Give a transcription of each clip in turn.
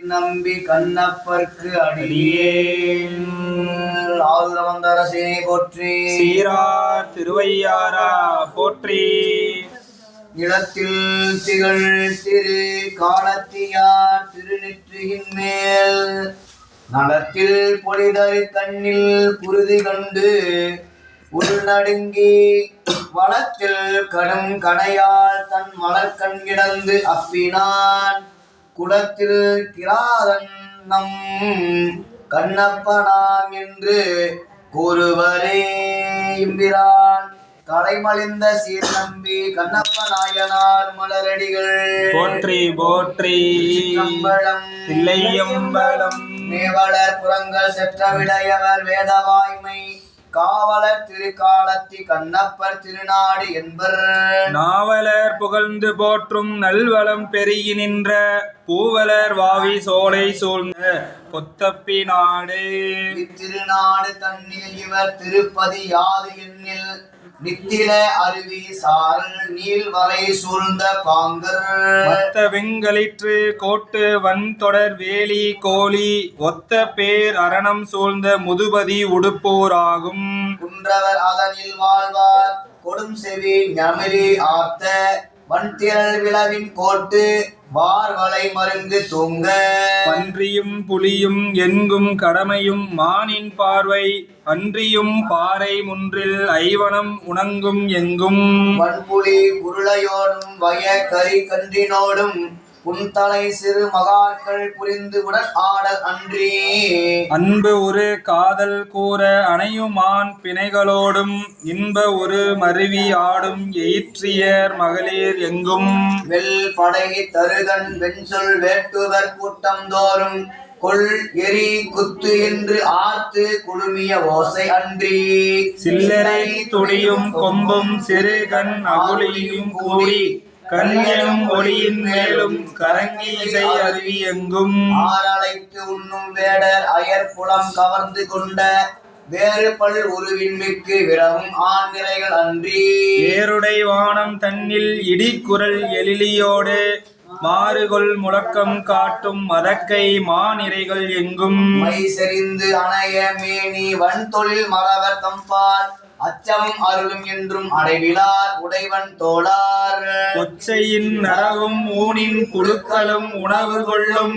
நம்பி கண்ணப்பர்க்கு அடியே ஆளுரவந்தரசே போற்றி. சீரார் திருவையாரா போற்றி. நிலத்தில் திகழ் திரு காலத்தியார் திருநெற்றியின் மேல் நலத்தில் பொலிதறி கண்ணில் குருதி கண்டு உள்நடுங்கி வளத்தில் கடும் கடையால் தன் மலர்கண் கிடந்து அப்பினான் குலத்தில் கிராதன் நம் கண்ணப்பனாம் என்று கூறுவரே. இம்பிரான் கடைமலிந்த சீர் நம்பி கண்ணப்ப நாயனார் மலரடிகள் போற்றி போற்றி. தில்லையம்பலம் மேவலர் புறங்கள் செற்ற விடையவர் வேதவாய்மை காவலர் திருக்காலத்தி கண்ணப்பர் திருநாடு என்பர். நாவலர் புகழ்ந்து போற்றும் நல்வளம் பெருகி நின்ற பூவலர் வாவி சோலை சூழ்ந்த பொத்தப்பி நாடு. இத்திருநாடு தன்னில் இவர் திருப்பதி யாது எண்ணில் நித்தில அருவி சாரல் நீள் வரை சூழ்ந்த பாங்கர். மத்த வெங்களிற்று கோட்டு வன் தொடர் வேலி கோழி ஒத்த பேர் அரணம் சூழ்ந்த முதுபதி உடுப்போர் ஆகும். குன்றவர் அதனில் வாழ்வார் கொடும் செவி ஞமிரி ஆர்த்த வன்திரள் விளவின் கோட்டு வார்வளை மருங்கு தூங்க. பன்றியும் புலியும் எங்கும் கடமையும் மானின் பார்வை அன்றியும் பாறை முன்றில் ஐவனம் உணங்கும் எங்கும். வன்புலி உருளையோடும் வய கரி கன்றினோடும் புன்தலை சிறு மகாக்கள் புரிந்து உடன் ஆடல் அன்றி. அன்பு ஒரு காதல் கூற அணையுமான் பிணைகளோடும் இன்ப ஒரு மருவி ஆடும் எயிற்றியர் மகளிர் எங்கும். வெல் படை தருகன் வெண்சொல் வேட்டுவர் கூட்டம் தோறும் கொள் எரி குத்து என்று ஆர்த்து குழுமிய ஓசை அன்றி. சில்லறை துடியும் கொம்பும் சிறுகண் அகுளியும் கூடி கண்ணும் ஒளியின் மேலும் கரங்கி இசை அருவி எங்கும். ஆரலைக்கு உண்ணும் வேடர் அயற்புலம் கவர்ந்து கொண்ட வேறு பல் உருவின் மிக்கு விரவும் ஆண் நிறைகள் அன்றி. ஏருடை வானம் தன்னில் இடிக்குரல் எழிலியோடு மாறுகொள் முழக்கம் காட்டும் மதக்கை மாநிறைகள் எங்கும். மை செறிந்து அணைய மேனி வன் தொழில் மறவர் தம்பால் அச்சமும் அருளும் என்றும் அடைவிலார் உடைவன் தோளார். கொச்சையின் நரவும் ஊனின் புழுக்களும் உணவு கொள்ளும்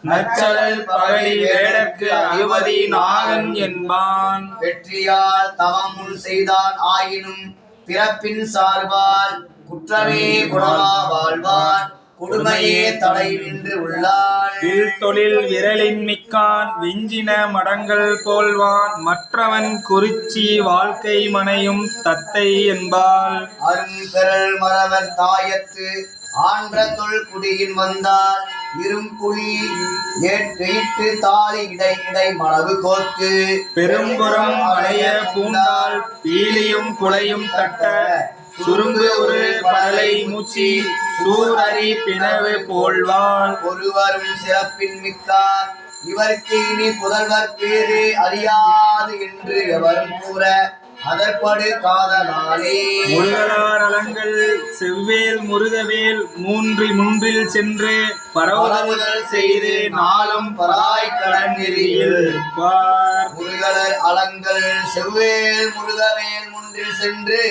நச்சலல் பகலி வேடற்கு அழுவதி நாகன் என்பான். வெற்றியால் தவம் முன் செய்தான் ஆயினும் பிறப்பின் சார்பால் குற்றமே குணமா வாழ்வான் கொடுமையே தடை நின்று உள்ளாள். தொழில் விரலின் மிக்கான் வெஞ்சின மடங்கள் போல்வான் மற்றவன் குறிச்சி வாழ்க்கை மனையும் தத்தை என்பாள். அரும்பெறல் மறவர் தாயத்து ஆன்ற தொல் குடியின் வந்தால் இரும்புலி ஏற்று தாலி இடை இடை மளவு கோத்து பெரும்புறம் அடைய பூண்டால் பீலியும் குலையும் தட்ட சுருங்கு ஒரு படலை மூச்சி சூரறி பிணவு போல்வாள். ஒருவரும் சிறப்பின் மிக்கார் இவருக்கு இனி புதல்வர் பேரு அறியாது என்று எவரும் கூற அதற்படு காதலாலே. முருகலார் அலங்கள் செவ்வேல் முருகவேல் முன்றில் சென்று பரவுதல் செய்து நாளும் பராய் கடன் நெறியில் முருகலர் அலங்கள் செவ்வேல் முருகவேல் முன்றில் சென்று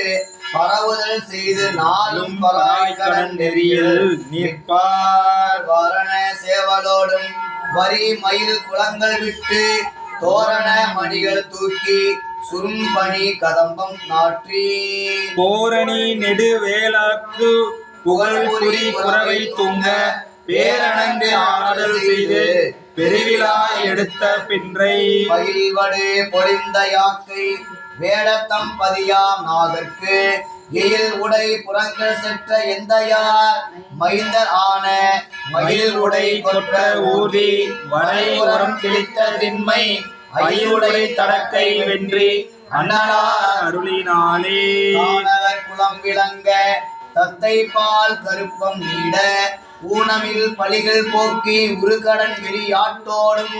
பரவுதல் செய்து நாளும் பராய் கடன் நெறியில் நிற்பார். வாரண சேவலோடும் வரி மயில் குளங்கள் விட்டு தோரண மணிகள் தூக்கி சுரும்பணி கதம்பம் நாற்றி போரணி நெடுவேலாக்கு புகழ்புரி குறவை தூங்க பேரணங்கு ஆடல் செய்து பெருவிழா எடுத்த பின்றை மகிழ்வடு பொழிந்த யாக்கை வேடத்தம் பதியாம் நாதற்கு எயில் உடை புறங்கள் செற்ற எந்தையார் மைந்தர் ஆன மயில் உடை கொற்ற ஊதி வரை உரம் கிழித்த திண்மை ஐயுடை தடக்கை வென்றி அண்ணலார் அருளினாலே. குளம் விளங்க தத்தை பால் கருப்பம் நீட ஊனமில் பலிகள் போக்கி உருகடன் விரியாட்டோடும்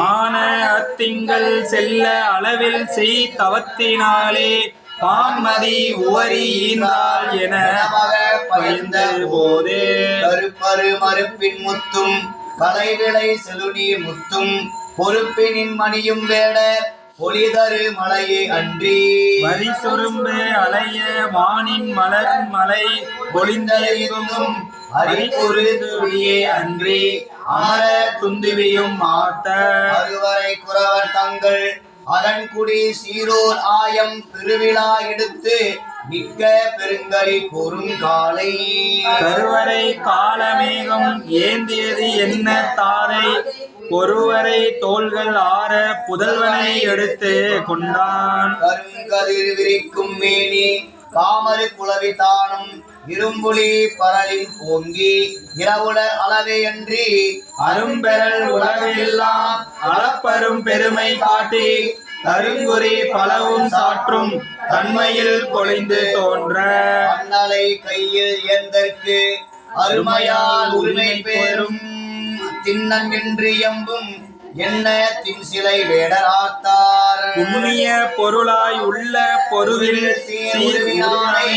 ஆன அத்திங்கள் செல்ல அளவில் செய் தவத்தினாலே பான்மதி உவரி ஈந்தாள் என பயந்த போதே கருப்பரு மறுப்பின் முத்தும் கலைவிளை செழுநீர் முத்தும் பொறுப்பினின் மணியும் வேடர் பொலிதரு மலையே அன்றி வரி சொரும்பு அலைய வானின் மலர் மலை பொழிந்தெங்கும் அரிபொருதுவியே அன்றி அமர துந்துவியும் மாத்த அறுவரை குறவர் தங்கள் அதன்குடி சீரோர் ஆயம் பெருவிழா எடுத்து மிக்க பெருங்கலி கூறும் காலை கருவறை காலமேகம் ஏந்தியது என்ன தாரை ஒருவரை தோள்கள் ஆற புதல்வனை எடுத்து கொண்டான் கருங்கதிர் விரிக்கும் மேனி காமரு குளவி தானும் இரும்புலி பரலின் ஓங்கி இரவுடர் அளவையன்றி அரும்பெறல் உலகெல்லாம் அளப்பரும் பெருமை காட்டி கருங்குறி பலவும் சாற்றும் தன்மையில் பொழிந்து தோன்ற அண்ணலை கையில் ஏந்தற்கு அருமையால் உரிமை பெறும் திண்ணம் என்று எம்பும் என்ன தின் சிலை வேடராத்தார் புண்ணிய பொருளாய் உள்ள பொருவில் சீர்வினானை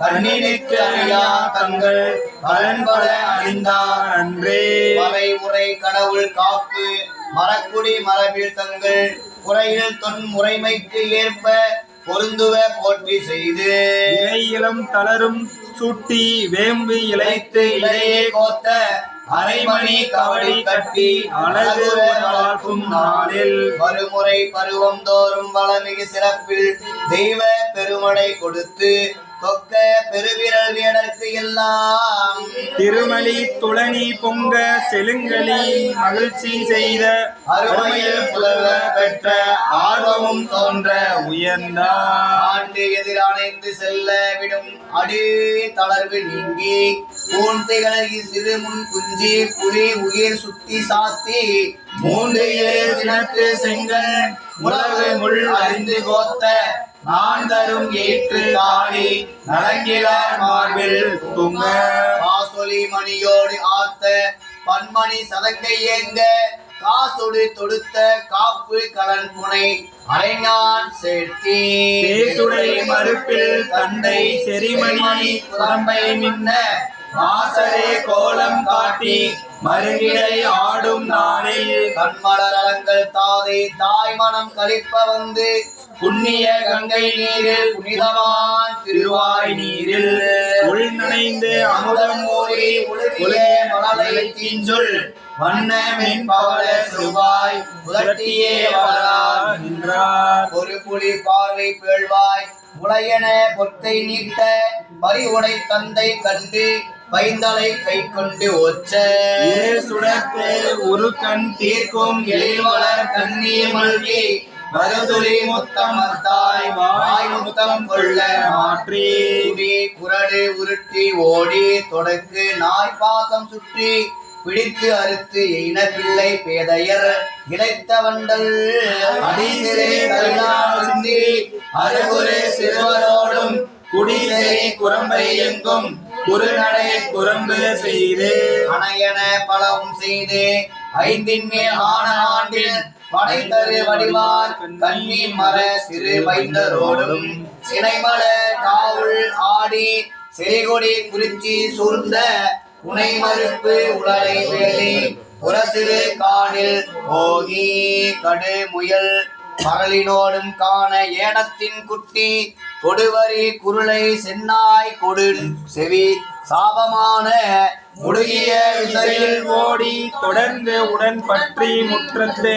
கண்ணினுக்கு அறியா தங்கள் பலன்பட அறிந்தார் அன்றே வரை உரை கடவுள் காப்பு மரக்குடி மரபில் தங்கள் குறையில் தொன் முறைமைக்கு ஏற்ப பொருந்துவ போற்றி செய்து இலையிலும் தளரும் சூட்டி வேம்பு இழைத்து இலையே கோத்த அரைமணி கவடி கட்டி அழகு வாழ்க்கும் நாளில் மறுமுறை பருவம் தோறும் வளமிகு சிறப்பில் தெய்வ பெருமடை கொடுத்து தொக்க பெருவிரல் வேடற்கு எல்லாம் திருமலி துளனி பொங்க செலுங்கலி மகிழ்ச்சி செய்த அருமையில் புலவ பெற்ற ஆர்வமும் தோன்ற உயர்ந்தார் ஆண்டு எதிரானைந்து செல்ல விடும் அடி தளர்வு நீங்கி பூண்டைகள் சிறு முன் குஞ்சி புலி உயிர் சுத்தி சாத்தி மூன்று இலே சினத்து செங்கல் முழவு முள் அறிந்து கோத்த நான் தரும் ஏற்று காணி நலங்கிலார் மார்பில் துங்க காசொலி மணியோடு ஆத்த பன்மணி சதங்கை ஏங்க காசொடு தொடுத்த காப்பு கலன் புனை அரைஞான் சேர்த்தி தேசுடை மறுப்பில் தண்டை செரிமணி புறம்பை நின்ன மாசரே கோலம் காட்டி மறுகிடை ஆடும் நாளில் கண்மலரங்கள் தாதை தாய் மனம் கழிப்ப வந்து புண்ணிய கங்கை நீரில் புனிதமான் திருவாய் நீரில் உள் நனைந்து அமுதம் ஊறி உலகிய மலரை தீஞ்சொல் வண்ண மென்பவள செவ்வாய் புதட்டியே வளரா நின்றார் ஒரு புலி பார்வை பேழ்வாய் முளையன பொற்கை நீட்ட பறிவுடை தந்தை கண்டு பைந்தலை கை கொண்டு ஒச்ச சுடத்து ஒரு கண் தீர்க்கும் எழில்வளர் கண்ணீர் மல்கி மருதுளி முத்தம் தாய் வாய் முத்தம் கொள்ள மாற்றி குரடு உருட்டி ஓடி தொடக்கு நாய் பாசம் சுற்றி பிடித்து அறுத்து எயின பிள்ளை பேதையர் இழைத்த வண்டல் அடிசிறை சிந்தி அருகுரு சிறுவரோடும் குடிசெறி குரம்பை எங்கும் குறுநடை குரம்பு செய்து அணையன பலவும் செய்து ஐந்தின் மேல் ஆன ஆண்டில் படைத்தரு வடிவார் கண்ணி மர சிறு வைந்தரோடும் சினைமல காவுள் ஆடி செறிகொடி குறிச்சி சூழ்ந்த புனை மறுப்பு உடலை வேலி புறசிறு காணில் போகி கடு முயல் மரளினோடும் காண ஏனத்தின் குட்டி கொடுவரி குருளை சென்னாய் கொடு செவி சாபமான முடுகிய விசையில் ஓடி தொடர்ந்து உடன் பற்றி முற்றத்து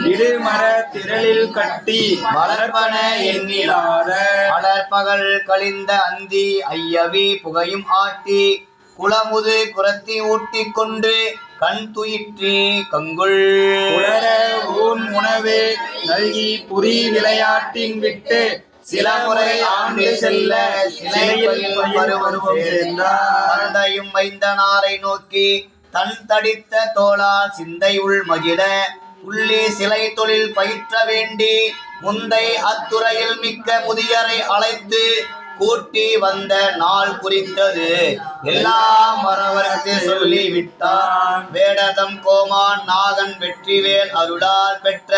இடுமர திரளில் கட்டி வளர்ப்பன எண்ணிலாத வளர்ப்பகல் கழிந்த அந்தி ஐயவி புகையும் ஆட்டி குளமுது குரத்தி ஊட்டி கொண்டு கண் துயிற்றி கங்குள் உலர ஊன் உணவு நல்கி புரி விளையாட்டின் விட்டு சில முறை ஆண்டு செல்ல சிலையில் பருவம் சேர்ந்தார் தந்தையும் வைந்தனாரை நோக்கி தன் தடித்த தோளால் சிந்தை உள் மகிழ புள்ளி சிலை தொழில் பயிற்ற வேண்டி முந்தை அத்துறையில் மிக்க முதியரை அழைத்து கூட்டி வந்த நாள் குறித்தது எல்லாம் வரவருக்கு சொல்லிவிட்டான். வேடதம் கோமான் நாகன் வெற்றிவேல் அருளால் பெற்ற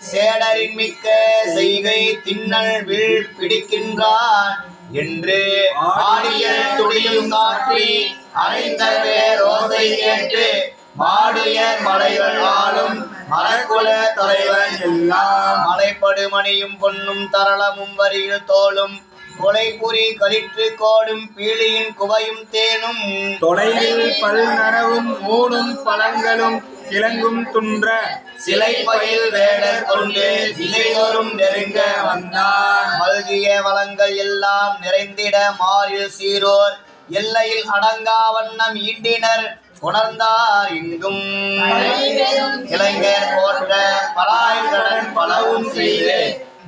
சேடரின் மிக்க செய்கை திண்ணல் வில் பிடிக்கின்றான் என்று ஆடிய துடியும் காட்டி அனைந்த வேரோசை கேட்டு மாடுயர் மலைகள் ஆளும் மரக்குல தலைவன் எல்லாம் மலைப்படுமணியும் பொன்னும் தரளமும் வரியில் தோளும் கொலைபுரி களிற்று கோடும் பீலியின் குவையும் தேனும் தொலைவில் பல் நரவும் மூணும் பழங்களும் கிழங்கும் துன்ற சிலை பயில் வேடர் கொண்டு திசைதோறும் நெருங்க வந்தான் மல்கிய வளங்கள் எல்லாம் நிறைந்திட மாறில் சீரோர் எல்லையில் அடங்கா வண்ணம் ஈண்டினர் உணர்ந்தார் இங்கும் இளைஞர் போன்ற பலாய்கடன் பலவும் செய்து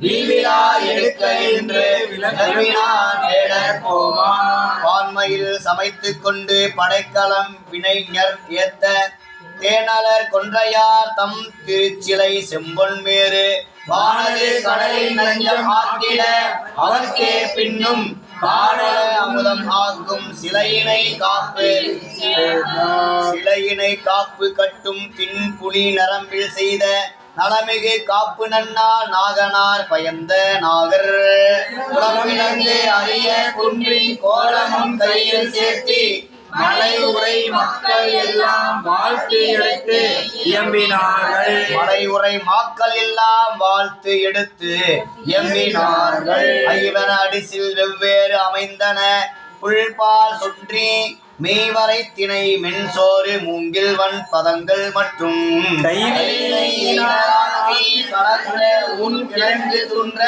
வில்விழா எடுக்க என்று விளங்கினான் வேடர் போமா பான்மையில் சமைத்துக் கொண்டு படைக்கலம் வினைஞர் ஏத்த தேனலர் கொன்றையார் தம் திருச்சிலை செம்பொன் மேறு வானது கடலின் நஞ்சம் ஆக்கிட அவர்க்கே பின்னும் காணல அமுதம் ஆக்கும் சிலையினை காப்பு கட்டும் பின் புலி நரம்பில் செய்த நலமிகு காப்பு நன்னார் நாகனார் பயந்த நாகர் உலகிழந்து அரிய குன்றின் கோலமும் கையில் சேர்த்தி மலை உரை மக்கள் எல்லாம் வாழ்த்து எடுத்து இயம்பினார்கள் மலை உரை மக்கள் எல்லாம் வாழ்த்து எடுத்து இயம்பினார்கள் ஐவன அடிசில் வெவ்வேறு அமைந்தன புல்பால் சுற்றி மெய்வரை திணை மென்சோறு மூங்கில்வன் பதங்கள் மற்றும் உன் கிழங்கு துன்ற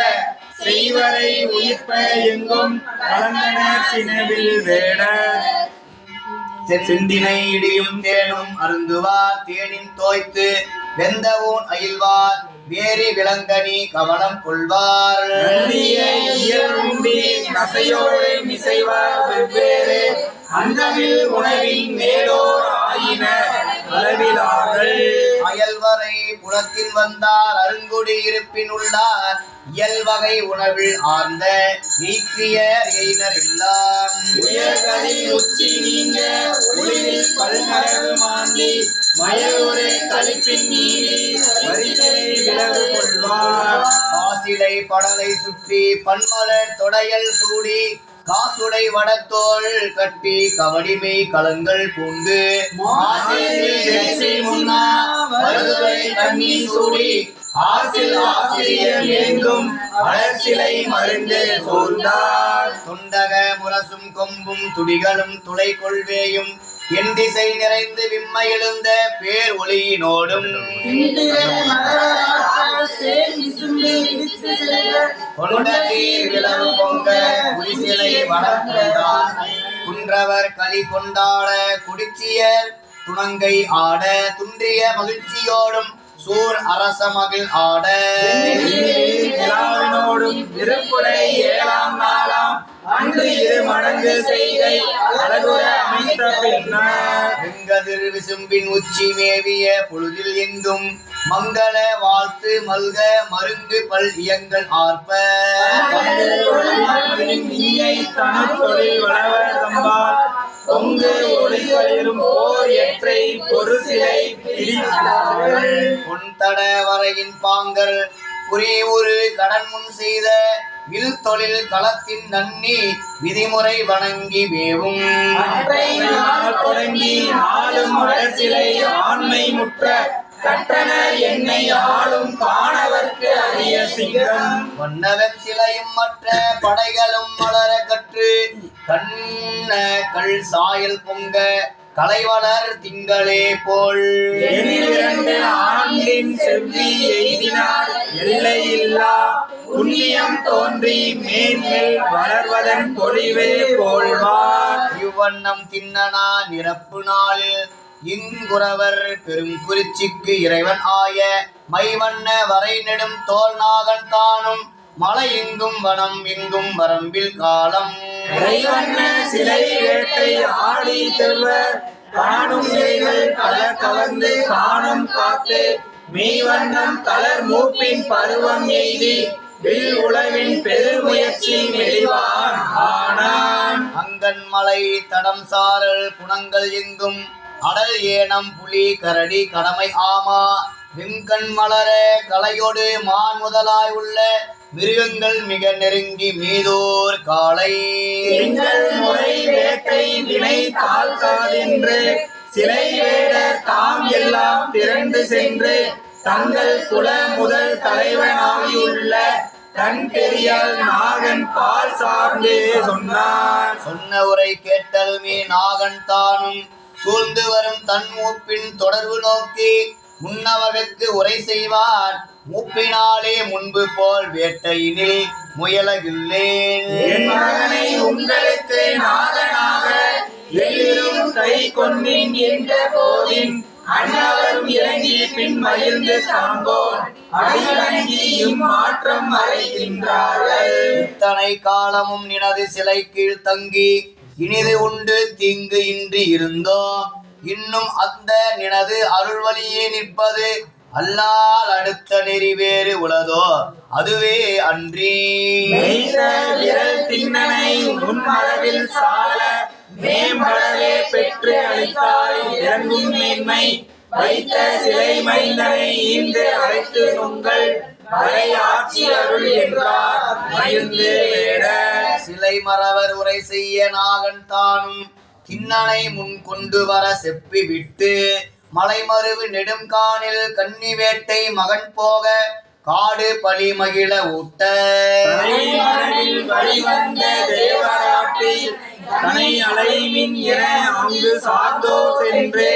செய்வரை உயிர்ப்ப எங்கும் கலந்தனர் சினவில் வேட செந்தினை இடியும் தேனும் அருந்துவார் தேனின் தோய்த்து வெந்தவோன் அயில்வார் வேரி விலங்கனி கவனம் கொள்வார் நசையோடு மிசைவார் வெவ்வேறு அந்தவில் உணவின் மேலோர் ஆயின அளவிலார்கள் அயல்வரை புலத்தில் வந்தார் அருங்குடி இருப்பின் உள்ளார் இயல்வகை உணவில் ஆர்ந்த நீக்கியர் எயினர் எல்லாம் உயர்கதில் உச்சி நீங்க ஒளிவில் பல்மரவு மாண்டி மயலூரை கழிப்பின் நீடி வரிசலை விளவு கொள்வார் காசிலை படலை சுற்றி பன்மலர் தொடையல் சூடி காசுடை வடத்தோள் கட்டி கவடிமை கலங்கள் பூண்டு தண்ணி சூடி ஆசில் ஆசிரியர் எங்கும் வளர்ச்சிலை மருந்து சூழ்ந்தார் துண்டக முரசும் கொம்பும் துடிகளும் துளை கொள்வேயும் என் திசை நிறைந்து விம்மை எழுந்த பேர் ஒளியினோடும் குன்றவர் களி கொண்டாட குடிச்சியர் துணங்கை ஆட துன்றிய மகிழ்ச்சியோடும் சூர் அரச மகிழ் ஆட திருப்புடை 7ஆம் நாளாம் அன்று 2 மடங்கு செய்கை அழகுற அமைத்த பின்னர் வெங்கதிர் விசும்பின் உச்சி மேவிய பொழுதில் எங்கும் மங்கள வாழ்த்து மல்க மருங்கு பல் இயங்கள் ஆர்ப்ப தொழில் வளவர் தம்பால் பொங்கு ஒளிகளிலும் போர் எற்றை பொறு சிலை பொன்தட வரையின் பாங்கர் புரி ஒரு கடன் முன் செய்த வில் தொழில் களத்தின் நன்னி விதிமுறை வணங்கி மேவும் தொடங்கி நாளும் சிலை ஆண்மை முற்ற கட்டணர் என்னை ஆளும் காணவர்க்கு அரிய சிங்கம் வண்ணவன் சிலையும் மற்ற படைகளும் மலர கற்று கண்ண கல் சாயல் பொங்க கலைவளர் திங்களே போல் ஆண்டின் செவ்வி எய்தினார் எல்லையில்லா புண்ணியம் தோன்றி மேன்மேல் வளர்வதன் பொழிவே போல்வார் இவ்வண்ணம் தின்னனா நிரப்பு நாளில் இங்குறவர் பெரும் குறிச்சிக்கு இறைவன் ஆய மைவண்ண வரை நெடும் தோல் நாகன் தானும் மலை எங்கும் வனம் எங்கும் வரம்பில் காலம் சிலை வேட்டை ஆடி செல்வர் காணும் நிலைகள் பல கவர்ந்து காணும் காத்து மெய்வண்ணம் கலர் மூப்பின் பருவம் எய்தி வில் உளவின் பெருமுயற்சி மெலிவான் ஆனான் அங்கன் மலை தடம் சாரல் குணங்கள் எங்கும் அடல் ஏனம் புலி கரடி கடமை ஆமா வெங்கண் மலர கலையோடு மான் முதலாய் உள்ள மிருகங்கள் மிக நெருங்கி மீதோர் காலை முறை வேட்டை வினை தாழ்காதென்று சிலை வேடர் தாம் எல்லாம் திரண்டு சென்று தங்கள் குல முதல் தலைவனாகியுள்ள தன் பெரியால் நாகன் பால் சார்ந்து சொன்னார். சொன்ன உரை கேட்டதுமே நாகன் தானும் சூழ்ந்து வரும் தன் மூப்பின் தொடர்பு நோக்கி முன்னவகற்கு உரை செய்வார். மூப்பினாலே முன்பு போல் வேட்டையினில் முயலகில்லேன். என் மகனை உங்களுக்கு நாகனாக எல்லிலும் கை கொண்டின் என்ற போதின் அன்னவரும் இறங்கி பின் மகிழ்ந்து தாங்கோன் அடிவணங்கி இம்மாற்றம் மறைகின்றார்கள். இத்தனை காலமும் நினது சிலை கீழ் தங்கி இனிது உண்டு தீங்கு இன்றி இருந்தோம். இன்னும் அந்த நினது அருள்வழியே நிற்பது அல்லால் அடுத்த நெறி வேறு உளதோ அதுவே அன்றி. விரல் திண்ணனை முன்மரபில் சால மேம்படவே பெற்று அளித்தாய் இறங்கும் மேன்மை வைத்த சிலை மைந்தனை ஈந்து அழைத்து உங்கள் வரை ஆட்சி அருள் என்றார் மகிழ்ந்து வேட. சிலை மறவர் உரை செய்ய நாகன் தானும் கிண்ணனை முன் கொண்டு வர செப்பி விட்டு மலைமருவு நெடுங்கானில் கன்னி வேட்டை மகன் போக காடு பலி மகிழ ஊட்ட. வழிவந்த தேவராட்டி தனை அலைமின் என அங்கு சார்ந்தோ சென்று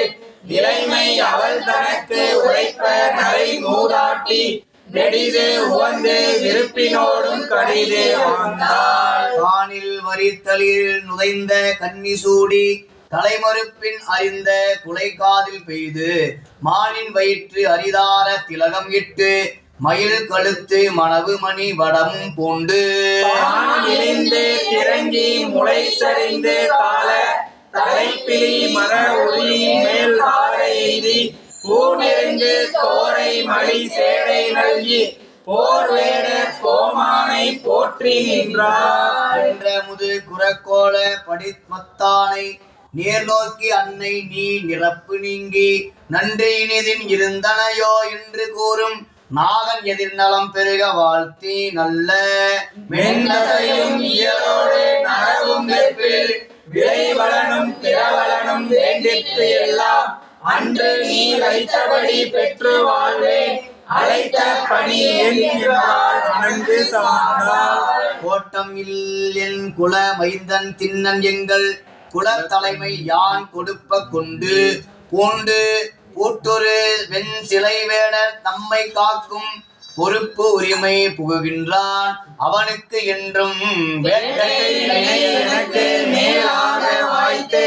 நிலைமை அவள் தனக்கு உரைப்ப நரை மூதாட்டி நெடிது உவந்து விருப்பினோடும் கடிது வாழ்ந்தாள். வானில் வரித்தளிர் நுழைந்த கன்னி சூடி தலைமறுப்பின் அறிந்த குலை காதில் பெய்து மானின் வயிற்று அரிதார திலகம் இட்டு மயில் கழுத்து மணவு மணி வடம் பூண்டு திறங்கி முளை சரிந்து கால தலைப்பிலி மர ஒளி மேல் தாரை எய்தி பூ நெருங்கு தோரை மணி சேடை நல்கி போர் வேட கோமானை போற்றி நின்றார். என்ற முது குரக்கோல படிமத்தானை நேர் நோக்கி அன்னை நீ நிரப்பு நீங்கி நன்றி இனிதின் இருந்தனையோ என்று கூறும் நாகன் எதிர்நலம் பெருக வாழ்த்தி நல்ல மென்னதையும் இயலோடு நரவும் வெற்பில் விளைவலனும் பிறவலனும் வேண்டிற்கு எல்லாம் அன்று நீ வைத்தபடி பெற்று வாழ்வேன் அழைத்த பணி என்கிறார் அணங்கு சார்ந்தார். கோட்டம் என் குல மைந்தன் திண்ணன் எங்கள் குல தலைமை யான் கொடுப்ப கொண்டு பூண்டு கூட்டொரு வெண் சிலை வேடர் நம்மை காக்கும் பொறுப்பு உரிமை புகுகின்றான். அவனுக்கு என்றும் எனக்கு மேலாக வாய்த்து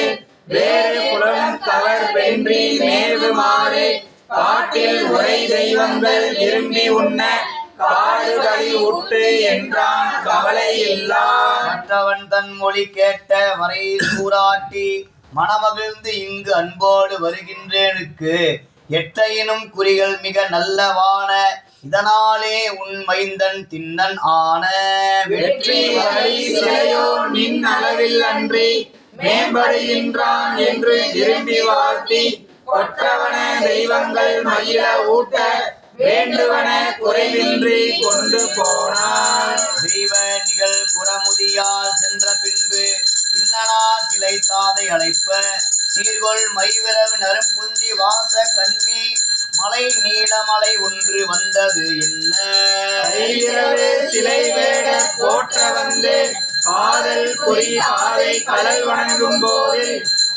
வேறு குலம் கவர் வென்றி மேவுமாறு காட்டில் உரை தெய்வங்கள் விரும்பி உண்ண காடுகளை உட்டு என்றான் கவலை இல்லான். மற்றவன் தன் மொழி கேட்ட வரை சூராட்டி மனமகிழ்ந்து இங்கு அன்போடு வருகின்றேனுக்கு எற்றையினும் குறிகள் மிக நல்லவான இதனாலே உன் மைந்தன் திண்ணன் ஆன. வெற்றி வழி சிலையோ நின் அளவில் அன்றி மேம்படுகின்றான் என்று விரும்பி வாழ்த்தி கொற்றவன தெய்வங்கள் மகிழ ஊட்ட வேண்டுவன குறைவின்றி கொண்டு போனார். தெய்வ நிகழ் குறமுதியால் சென்ற பின்பு பின்னனா சிலை தாதை அழைப்ப சீர்கொள் மைவிரவு நரும் குஞ்சி வாச கண்ணி மலை நீளமலை ஒன்று வந்தது என்ன. சிலை வேட போற்ற வந்து காதல் பொறி பாதை கடல் வணங்கும் போது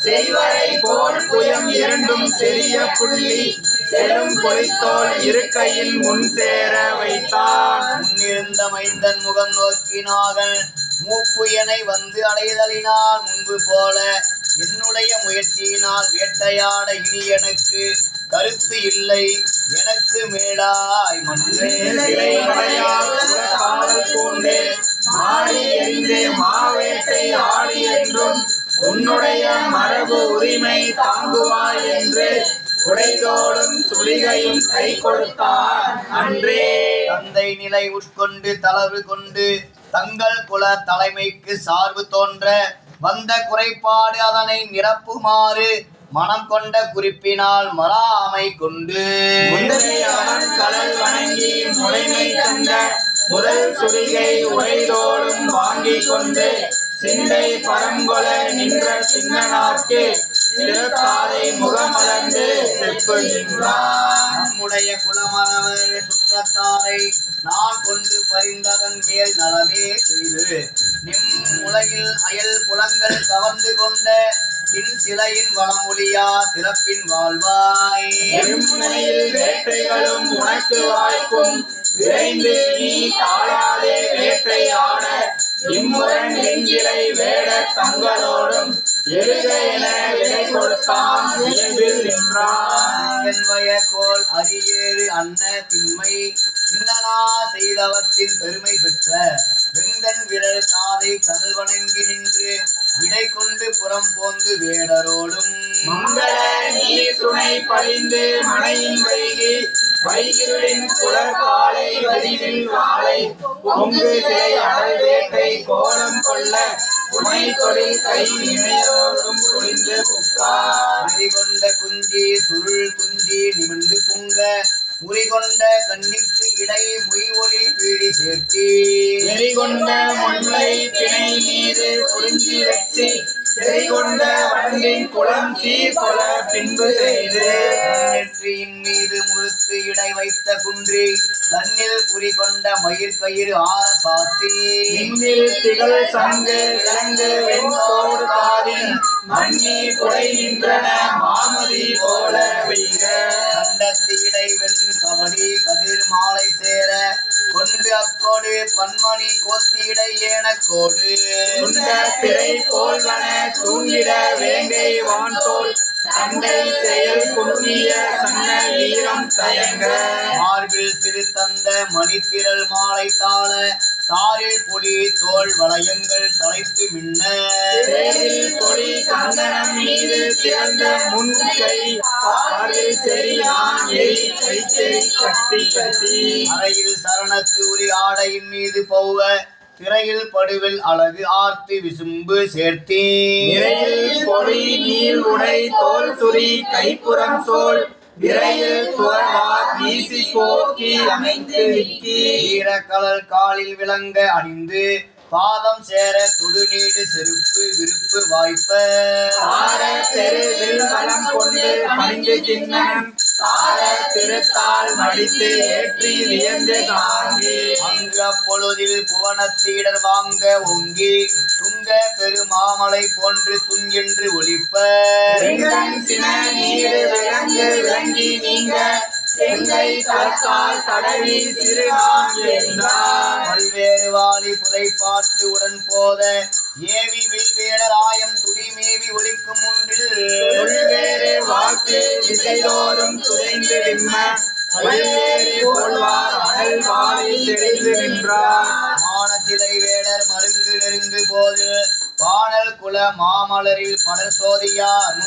செய்வரை போல் புயம் இரண்டும் செறிய புள்ளி செலும் பொய்த்தோல் இருக்கையில் முன் சேர வைத்தான். முன்னிருந்த மைந்தன் முகம் நோக்கினார்கள் மூப்புயனை வந்து அடைதலினால் முன்பு போல என்னுடைய முயற்சியினால் வேட்டையாட இனி எனக்கு கருத்து இல்லை. எனக்கு மேலாய் மன்றே சிலை காதல் பூண்டு மாறி எறிந்து மாவேட்டை ஆடி என்றும் உன்னுடைய மரபு உரிமை தாங்குவாய் என்று உடைதோடும் சுளிகையும் கை கொடுத்தான் அன்றே. தந்தை நிலை உட்கொண்டு தளர்வு கொண்டு தங்கள் குல தலைமைக்கு சார்பு தோன்ற வந்த குறைபாடு அதனை நிரப்புமாறு மனம் கொண்ட குறிப்பினால் மறாமை கொண்டு அவன் கடல் வணங்கி முறைமை தந்த முதல் சுரிகை உரைதோடும் வாங்கி கொண்டு சிந்தை பரங்கொல நின்ற சின்னனார்க்கு திருக்காலை முகமலர்ந்து செப்புகின்றான். நம்முடைய குலமரவர் சுற்றத்தாரை நான் கொண்டு பறிந்ததன் மேல் நலமே செய்து நிம் உலகில் அயல் புலங்கள் கவர்ந்து கொண்ட பின் சிலையின் வளமொழியா சிறப்பின் வாழ்வாய். எம்முனையில் வேட்டைகளும் உனக்கு வாய்க்கும் விரைந்து நீ தாழாதே வேட்டை ஆட இம்முரண் நெஞ்சிலை வேட தங்களோடும் எழுக என விலை கொடுத்தான் இயல்பில் நின்றான். என் வயக்கோல் அரியேறு அன்ன திண்மை இன்னனா செய்தவத்தின் பெருமை பெற்ற வெங்கன் விரல் தாதை கல்வணங்கி நின்று விடை கொண்டு புறம் போந்து வேடரோடும் மங்கள நீர் துணை பழிந்து மனையின் வைகி வைகிருளின் குளர்காலை வரிவில் வாழை பொங்கு சிலை அடல் வேட்டை கோலம் கொள்ள உமை தொழில் கை இணையோடும் புரிந்து புக்கார். அறிகொண்ட குஞ்சி சுருள் துஞ்சி நிமிர்ந்து புங்க முறிகொண்ட கண்ணிற்கு இடை மொய்வொலி பீடி சேர்த்தி நெறிகொண்ட முல்லை பிணை மீது குறிஞ்சி வச்சு செறிகொண்ட வண்டின் குளம் சீர்கொல பின்பு செய்து நெற்றியின் மீது முறுத்து இடை வைத்த குன்றி தன்னில் குறிகொண்ட மயிர் கயிறு ஆற சாத்தி மின்னில் திகழ் சங்கு விலங்கு வெண்தோடு காதின் மண்ணி குடை நின்றன மாமதி போல வைக கண்டத்து இடை வெண் கபடி கதிர் மாலை சேர கொண்டு அக்கோடு பன்மணி கோத்தி இடை ஏன கோடு உண்ட திரை போல்வன தூங்கிட வேங்கை வான்தோல் தண்டை செயல் குன்றிய சன்ன வீரம் தயங்க மார்பில் சிறு தந்த மணித்திரள் மாலை தாள தாரில் பொலி தோல் வளையங்கள் தலைத்து மின்ன சேரில் கொடி கங்கணம் மீது திறந்த முன்கை காரில் செறியான் எரி கைச்செறி கட்டி கட்டி அறையில் சரணத்து உரி ஆடையின் மீது பௌவ திரையில் படுவில் அழகு ஆர்த்தி விசும்பு சேர்த்தி நிறையில் பொறி நீர் உடை தோல் சுரி கைப்புறம் சோல் விரையில் துறவார் வீசி போக்கி அமைத்து விக்கி ஈரக்கலல் காலில் விளங்க அணிந்து பாதம் சேர துடுநீடு செருப்பு விருப்பு வாய்ப்ப ஆர தெருவில் வளம் கொண்டு பணிந்து திண்ணன் சார திருத்தால் மடித்து ஏற்றி வியந்து தாங்கி அங்கு அப்பொழுதில் புவனத்தீடர் வாங்க ஓங்கி துங்க பெருமாமலை போன்று துங்கென்று ஒலிப்ப வெங்கண் சின நீடு விளங்கு விளங்கி நீங்க செங்கை கற்கால் தடவி சிறுநாம் என்றார் பல்வேறு வாலி புதை பார்த்து உடன் போத ஏவி வில்வேடர் ஆயம் துடிமேவி ஒலிக்கும் ஒன்றில் சொல்வேறு வாக்கு திசைதோறும் துதைந்து விம்ம பல்வேறு போல்வார் அனல் வாளில் தெரிந்து நின்றார் மானசிலை வேடர் மருங்கு நெருங்கு போது பாணல் குல மாமலரில் படர் சோதியார்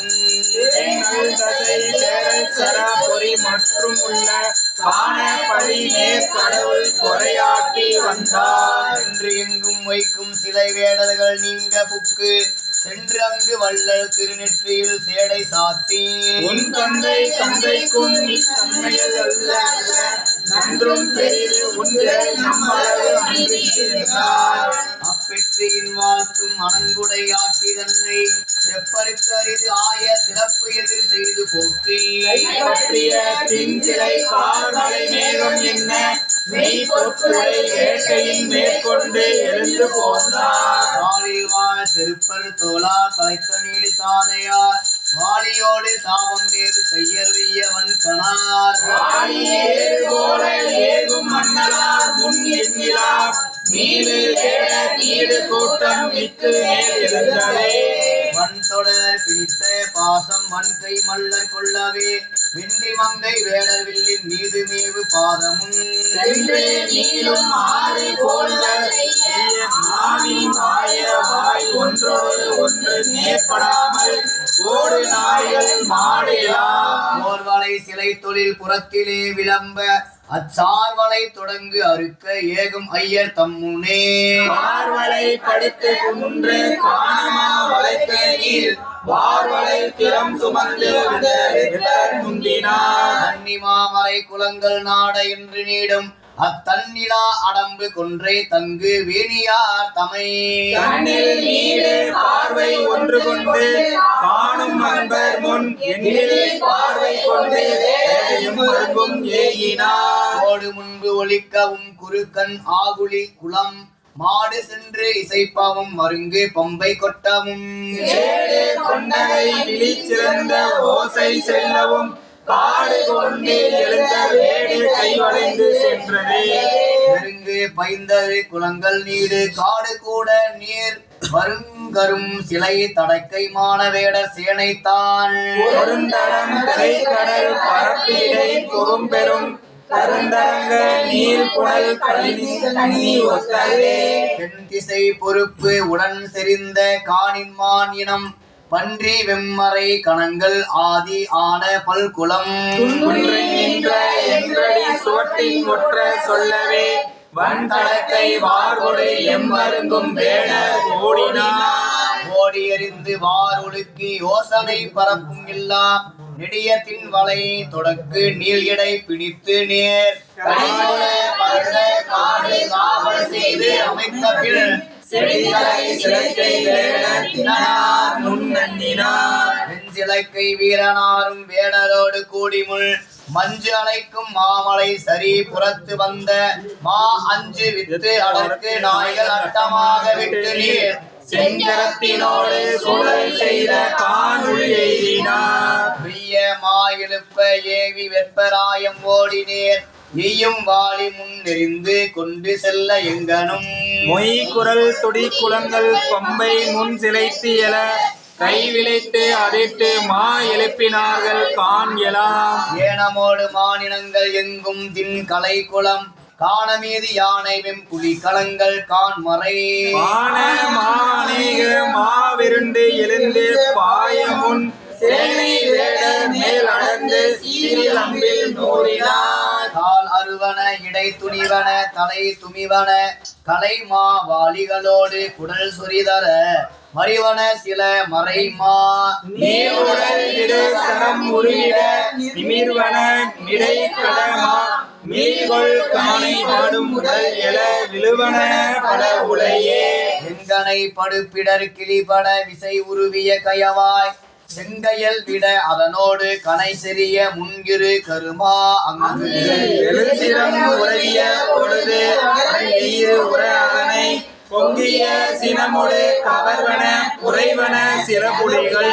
தேனல் தசை தேரல் சர பொறி மற்றும் உள்ள காணப்படி நேர் கடவுள் பொறையாட்டி வந்தார் என்று எங்கும் வைக்கும் சிலை வேடர்கள் நீங்க புக்கு சென்று அங்கு வள்ளல் திருநெற்றியில் சேடை சாத்தி உன் தந்தை தந்தைக்கும் இத்தன்மையில் அல்ல அல்ல நன்றும் பெரிது உங்கள் நம்மளவு அன்றி என்றார் அப்பெற்றியின் வாழ்த்தும் அணங்குடை ஆட்டி தன்னை செப்பருக்கு அரிது ஆய சிறப்பு எதிர் செய்து போற்றி பற்றிய பின் சிலை கார்மலை மேகம் என்ன மெய் பொற்குடை வேட்டையின் மேற்கொண்டு எழுந்து போனார் வாளில் வாழ் செருப்பர் தோளா தலைத்த நீடு தாதையார் வாளியோடு சாபம் மேவு கையறியவன் கணார் வாளி ஏறு போல ஏகும் மன்னலார் முன் எண்ணிலார் மீது வேட நீடு கூட்டம் மிக்கு மேல் எழுந்ததே வன் தொடர் பிடித்த பாசம் வன்கை மல்லர் கொள்ளவே வெண்டி மங்கை வேடர் வில்லின் மீது மேவு பாதமும் சென்று நீளும் ஆறு போல நாவின் வாய வாய் ஒன்றோடு ஒன்று நேர்படாமல் ஓடு நாய்கள் மாடையலாம் போர்வலை சிலை தொழில் புறத்திலே விளம்ப அச்சார்வலை தொடங்கு அறுக்க ஏகும் ஐயர் தம்முனே பார்வலை படுத்து குன்று காணமா வளைக்க நீர் பார்வலை திறம் சுமந்து முந்தினார் கன்னிமாமரை குலங்கள் நாட என்று நீடும் அத்தன்னிலா அடம்பு கொன்றை தங்கு வேணியார் தமை கண்ணில் நீடு பார்வை ஒன்று கொண்டு காணும் அன்பர் முன் எண்ணில் பார்வை கொண்டு எதையும் மருங்கும் ஏகினார். ஓடு முன்பு ஒலிக்கவும் குறுக்கன் ஆகுளி குளம் மாடு சென்று இசைப்பவும் மருங்கு பம்பை கொட்டவும் சேடு கொண்டகை விழிச்சிறந்த ஓசை செல்லவும் காடு கொண்டு எழுந்த வேடு கைவளைந்து சென்றது. நெருங்கு பைந்தரு குளங்கள் நீடு காடு கூட நீர் வருங்கரும் சிலை தடக்கை மான வேடர் சேனைத்தான் பொருந்தடம் திரைக்கடல் பரப்பிடை புகும்பெரும் கருந்தரங்க நீர் புனல் கண்ணி ஒத்தவே. தென் திசை பொறுப்பு உடன் செறிந்த காணின்மான் இனம் பன்றி வெம்மறை கணங்கள் ஆதி ஆன பல்குளம் குன்றை நின்ற என்றடி சுவட்டின் ஒற்ற சொல்லவே வன்தடக்கை வார்கொடு எம்மருங்கும் வேடர் ஓடினார். ஓடி எறிந்து வார் ஒழுக்கி யோசனை பரப்பும் இல்லா நெடியத்தின் வலை தொடக்கு நீள் எடை பிடித்து நேர் காடு காவல் செய்து அமைத்த பின் செடிகளை சிலைக்கை வேடர் தினார் முன்னண்ணினார். வெஞ்சிலைக்கை வீரனாரும் வேடரோடு கூடிமுள் மஞ்சு அலைக்கும் மாமலை சரி புறத்து வந்த மா அஞ்சு வித்து அடக்கு நாய்கள் அட்டமாக விட்டு நீர் செங்கரத்தினோடு சுழல் செய்த காணுள் எய்தினார். பிரிய மா எழுப்ப ஏவி வெப்பராயம் ஓடி நேர் எய்யும் வாளி முன் நெறிந்து கொண்டு செல்ல எங்கனும் மொய் குரல் துடி குளங்கள் கொம்பை முன் சிலைத்து எழ கை விளைத்து அதிட்டு மா எழுப்பினார்கள் கான் எலாம். ஏனமோடு மானினங்கள் எங்கும் தின் கலை குளம் காணமீதி யானை வெம்புலி களங்கள் கான்மறை மான மானேக மாவிருண்டு எழுந்து பாய முன் சேனை வேடர் மேல் அடர்ந்து சீரில் அம்பில் நூறினார். கால் அருவன இடை துணிவன தலை துமிவன கலை மா வாளிகளோடு குடல் சொரிதர மறிவன சில மறைமா நீருடல் இடு சரம் உருவிட நிமிர்வன மிடை கடமா மீள்கொள் காணை பாடும் முதல் எழ விழுவன பல உலையே. எங்கனை படுப்பிடர் கிளிபட விசை உருவிய கயவாய் செங்கையல் விட அதனோடு கனை செறிய முன்கிரு கருமா அங்கு எழுசிரம் உறவிய பொழுது நீர் உற அதனை பொங்கிய சினமொடு கவர்வன உறைவன சில புலிகள்.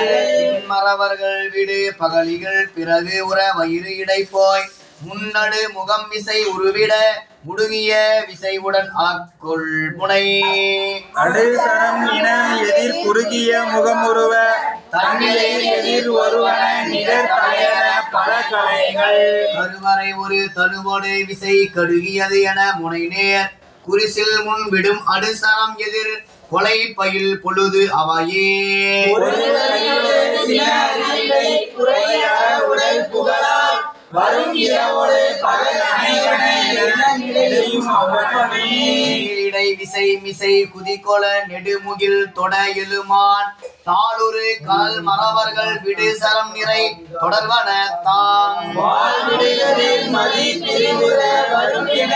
மறவர்கள் விடு பகலிகள் பிறகு உற வயிறு இடை போய் முன்னடு முகம் விசை உருவிட முடுங்கிய விசைவுடன் ஆக்கொள் முனை அடுசரம் இன எதிர் குறுகிய முகமுருவ தன்னிலை எதிர் ஒருவன நிகர் தலையன பல கலைகள். கருவறை ஒரு தனுவோடு விசை கடுகியது என முனை நேர் குறிசில் முன் விடும் அடுசரம் எதிர் கொலை பயில் பொழுது அவையே உடல் புகழால் வரும் இரவோடு பகல் அணைவன இடை விசை மிசை குதிகொல நெடுமுகில் தொட எழுமான் தாளுரு கால் மறவர்கள் விடு சரம் நிறை தொடர்வன தாம் வாழ்விடுகளில் மதி பிரிவுற வரும் என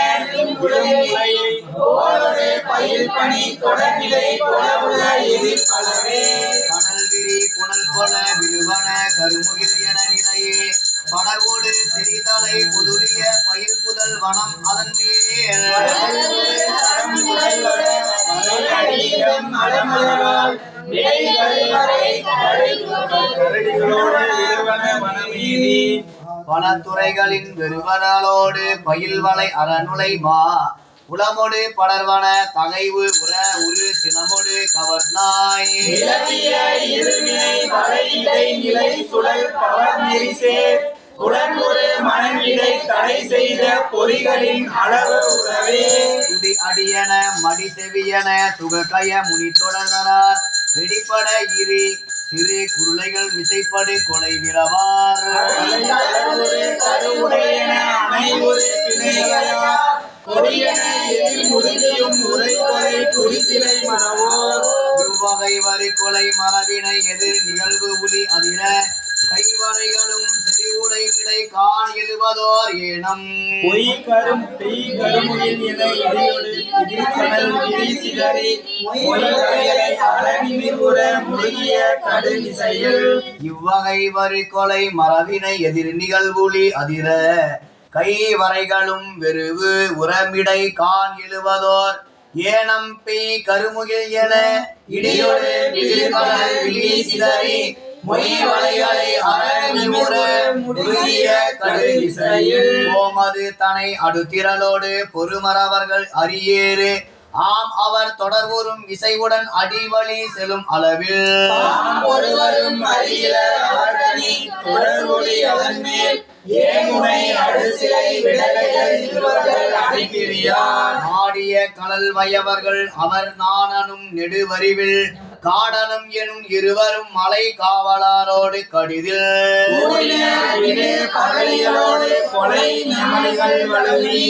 உலகிலையை ஓடொரு பயில் பணி தொடர்நிலை கொலவுல எதிர்ப்பளவே. கடல் விரி புனல் கொல விழுவன கருமுகில் என நிறையே படர்வோடு செறிதலை புதுலிய பயில் புதல் வனம் அதன் மேல் வனத்துறைகளின் வெறுவனோடு பயில் வலை அறநுலை மா புலமொடு படர்வன தகைவு உற உரு சினமொடு கவர்நாய் உடன்முறை மனநிலை தடை செய்த பொறிகளின் அளவு உறவே. துடி அடியன மடி செவியன துகக்கய முனி தொடர்கிறார் வெடிப்பட இரு சிறு குருளைகள் மிசைப்படு கொலை விரவார் கருவுடையன அனைவரு பிணையா கொடியன எதிர் முடுகியும் உரைகொலை குறிசிலை மறவோர் இவ்வகை வரி கொலை மரவினை எதிர் நிகழ்வு உலி அதிர கை கைவரைகளும் செறிவுடைமிடை காண் எழுவதோர் ஏனம் பொய் கருமுகில் என இடையொடு இடிகடல் விரி சிதறி மொய்வரைகளை அறநிமிர்வுற முழுகிய கடுமிசையில் இவ்வகை வரி கொலை மரபினை எதிர் நிகழ்வுளி அதிர கைவரைகளும் வெறுவு உரமிடை காண் எழுவதோர் ஏனம் பெய் கருமுகில் என இடியொடு விரிகடல் விரி சிதறி மொய்வளைகளை அறநிமிர முழுகிய கடுமிசையில் ஓமது தனை அடுத்திரளோடு பொறுமரவர்கள் அறியேறு ஆம் அவர் தொடர்வரும் இசைவுடன் அடிவழி செல்லும் அளவில் ஒருவரும் அறிய அவர்தனி தொடர்பொழி அதன் மேல் ஏமுனை அடுசிலை விடலைகள் இருவர்கள் அடைப்பிரியார் ஆடிய கடல் வயவர்கள் அவர் நாணனும் நெடுவரிவில் காடனும் எனும் இருவரும் மலை காவலாரோடு கடிதில் பகலிகளோடு கொலை நெமலிகள் வழுவி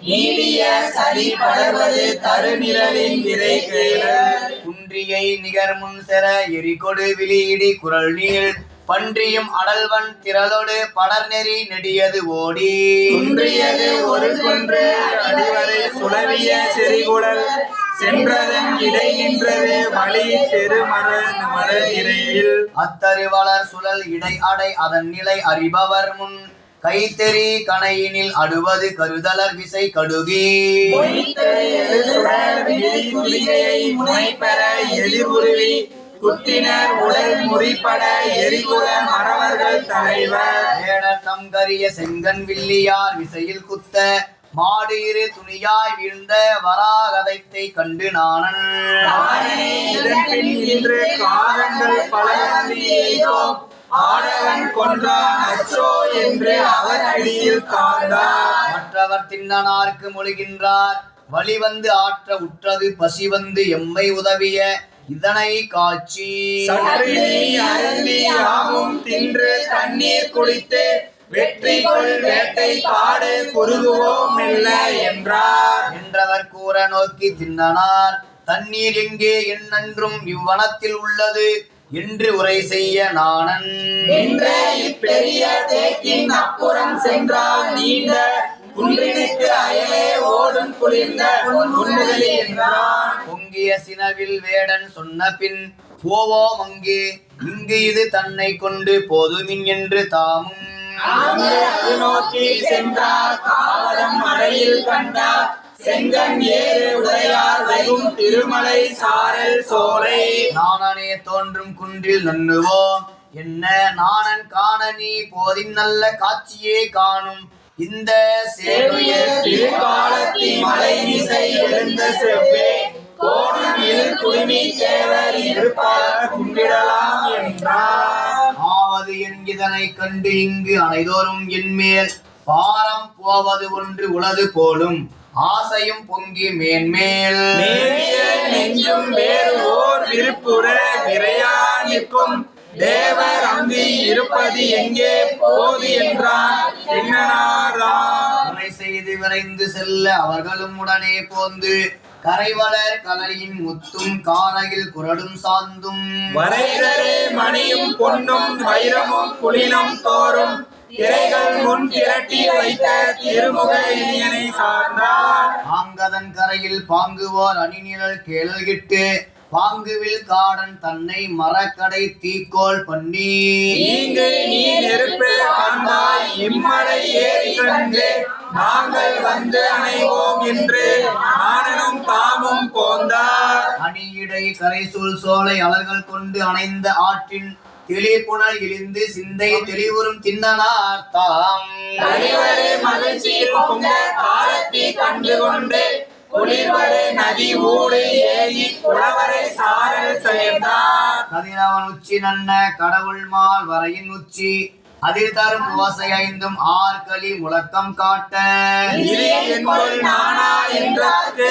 நீடிய சரி படர்வது தருநிழலின் விரை கேளல் குன்றியை நிகர் முன் செர எரிகொடு விழியிடி குரல் நீள் பன்றியும் அடல்வன் திரளோடு படர் நெறி நெடியது ஓடி குன்றியது ஒரு குன்று அடிவரை சுழவிய செறிகுடல் சென்றதன் இடை நின்றது வழி மர நிறையில் அத்தருவளர் சுழல் இடை அடை அதன் நிலை அறிபவர் முன் கைத்தெறி கணையினில் அடுவது கருதலர் விசை கடுகி முனைப்பெற எதிர்வுருவி குத்தினர் உடல் முறிப்பட எரிகுல மறவர்கள் தலைவர் ஏடர் தம் கரிய செங்கன் வில்லியார் விசையில் குத்த மாடு இரு துணியாய் வீழ்ந்த வராகதைத்தை கண்டு நாணன் இதன் பின் இன்று காரங்கள் பலவந்தியோ ஆடவன் கொன்றான் அச்சோ என்று அவர் அடியில் காந்தார் மற்றவர் தின்னனார்க்கு மொழிகின்றார் வழி வந்து ஆற்ற உற்றது பசி வந்து எம்மை உதவிய இதனை காட்சி யாவும் தின்று தண்ணீர் குடித்து வெற்றி கொள் வேட்டை காடு குறுகுவோம் இல்ல என்றார் என்றவர் கூற நோக்கி தின்னனார் தண்ணீர் எங்கே என்னென்றும் இவ்வனத்தில் உள்ளது என்று உரை செய்ய நாணன் இப்பெரிய தேக்கின் அப்புறம் சென்றால் நீண்ட குன்றினுக்கு அயலே ஓடும் குளிர்ந்த குன்றுகளி என்றான் பொங்கிய சினவில் வேடன் சொன்ன பின் போவோம் அங்கே இங்கு இது தன்னை கொண்டு போதுமின் என்று தாமும் நோக்கி சென்றார் காவலம் மலையில் கண்டார் செங்கன் ஏறு உடையார் வெகும் திருமலை சாரல் சோலை நாணனே தோன்றும் குன்றில் நண்ணுவோம் என்ன நாணன் காண நீ போதின் நல்ல காட்சியே காணும் இந்த திருக்காலத்தி மலை இசை எழுந்த செவ்வே கோணமில் குடுமி தேவர் இருப்பார் கும்பிடலாம் என்றார் ஆவது என்கிதனை கண்டு இங்கு அனைதோறும் என்மேல் பாரம் போவது ஒன்று உளது போலும் ஆசையும் பொங்கி மேன்மேல் நெஞ்சும் வேறு ஓர் விருப்புற விரையா நிற்கும் தேவர் அங்கு இருப்பது எங்கே போது என்றான் உரை செய்து விரைந்து செல்ல அவர்களும் உடனே போந்து கரைவளர் கலரியின் முத்தும் காரையில் குரடும் சாந்தும் வரைதரே மணியும் பொன்னும் வைரமும் புலினம் தோறும் திரைகள் முன் திரட்டி வைத்த திருமுக இனியனை சார்ந்தார் ஆங்கதன் கரையில் பாங்குவோர் அணிநிழல் கேளல்கிட்டு பாங்குவில் காடன் தன்னை மரக்கடை தீக்கோள் பண்ணி இங்கு நீ நெருப்பு காண்பாய் இம்மலை ஏறி கண்டு நாங்கள் வந்து அணைவோம் என்று நானும் தாமும் போந்தார் அணியிடை கரைசூழ் சோலை அலர்கள் கொண்டு அணைந்த ஆற்றின் தெளிப்புணல் இழிந்து சிந்தை தெளிவுறும் தின்னனார் தாம் மகிழ்ச்சியில் பொங்க காலத்தை கண்டு கொண்டு குளிர்வரை நதி ஊடு ஏகி குளவரை சாரல் சேர்ந்தார் கதிரவன் உச்சி நன்ன கடவுள் மால் வரையின் உச்சி அதில் தரும் ஓசை ஐந்தும் ஆர்களி முழக்கம் காட்ட நானா என்றார்க்கு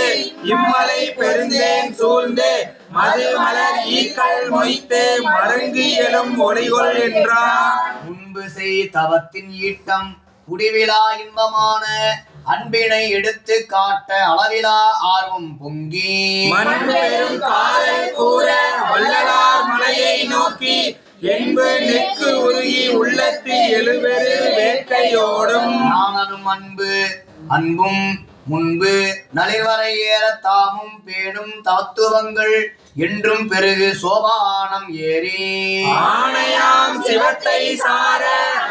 இம்மலை பெருந்தேன் சூழ்ந்து மது மலர் ஈக்கள் மொய்த்து மருங்கி எழும் ஒளிகொள் என்றார் முன்பு செய் தவத்தின் ஈட்டம் முடிவிலா இன்பமான அன்பினை எடுத்து காட்ட அளவிலா ஆர்வம் பொங்கி மண் பெரும் காதல் கூற வள்ளலார் மலையை நோக்கி என்பு நெக்கு உருகி உள்ளத்து எழுபெரு வேட்கையோடும் நாணனும் அன்பும் முன்பு நலிவரை ஏற தாமும் பேணும் தத்துவங்கள் என்றும் பெருகு சோபானம் ஏறி ஆணையாம் சிவத்தை சார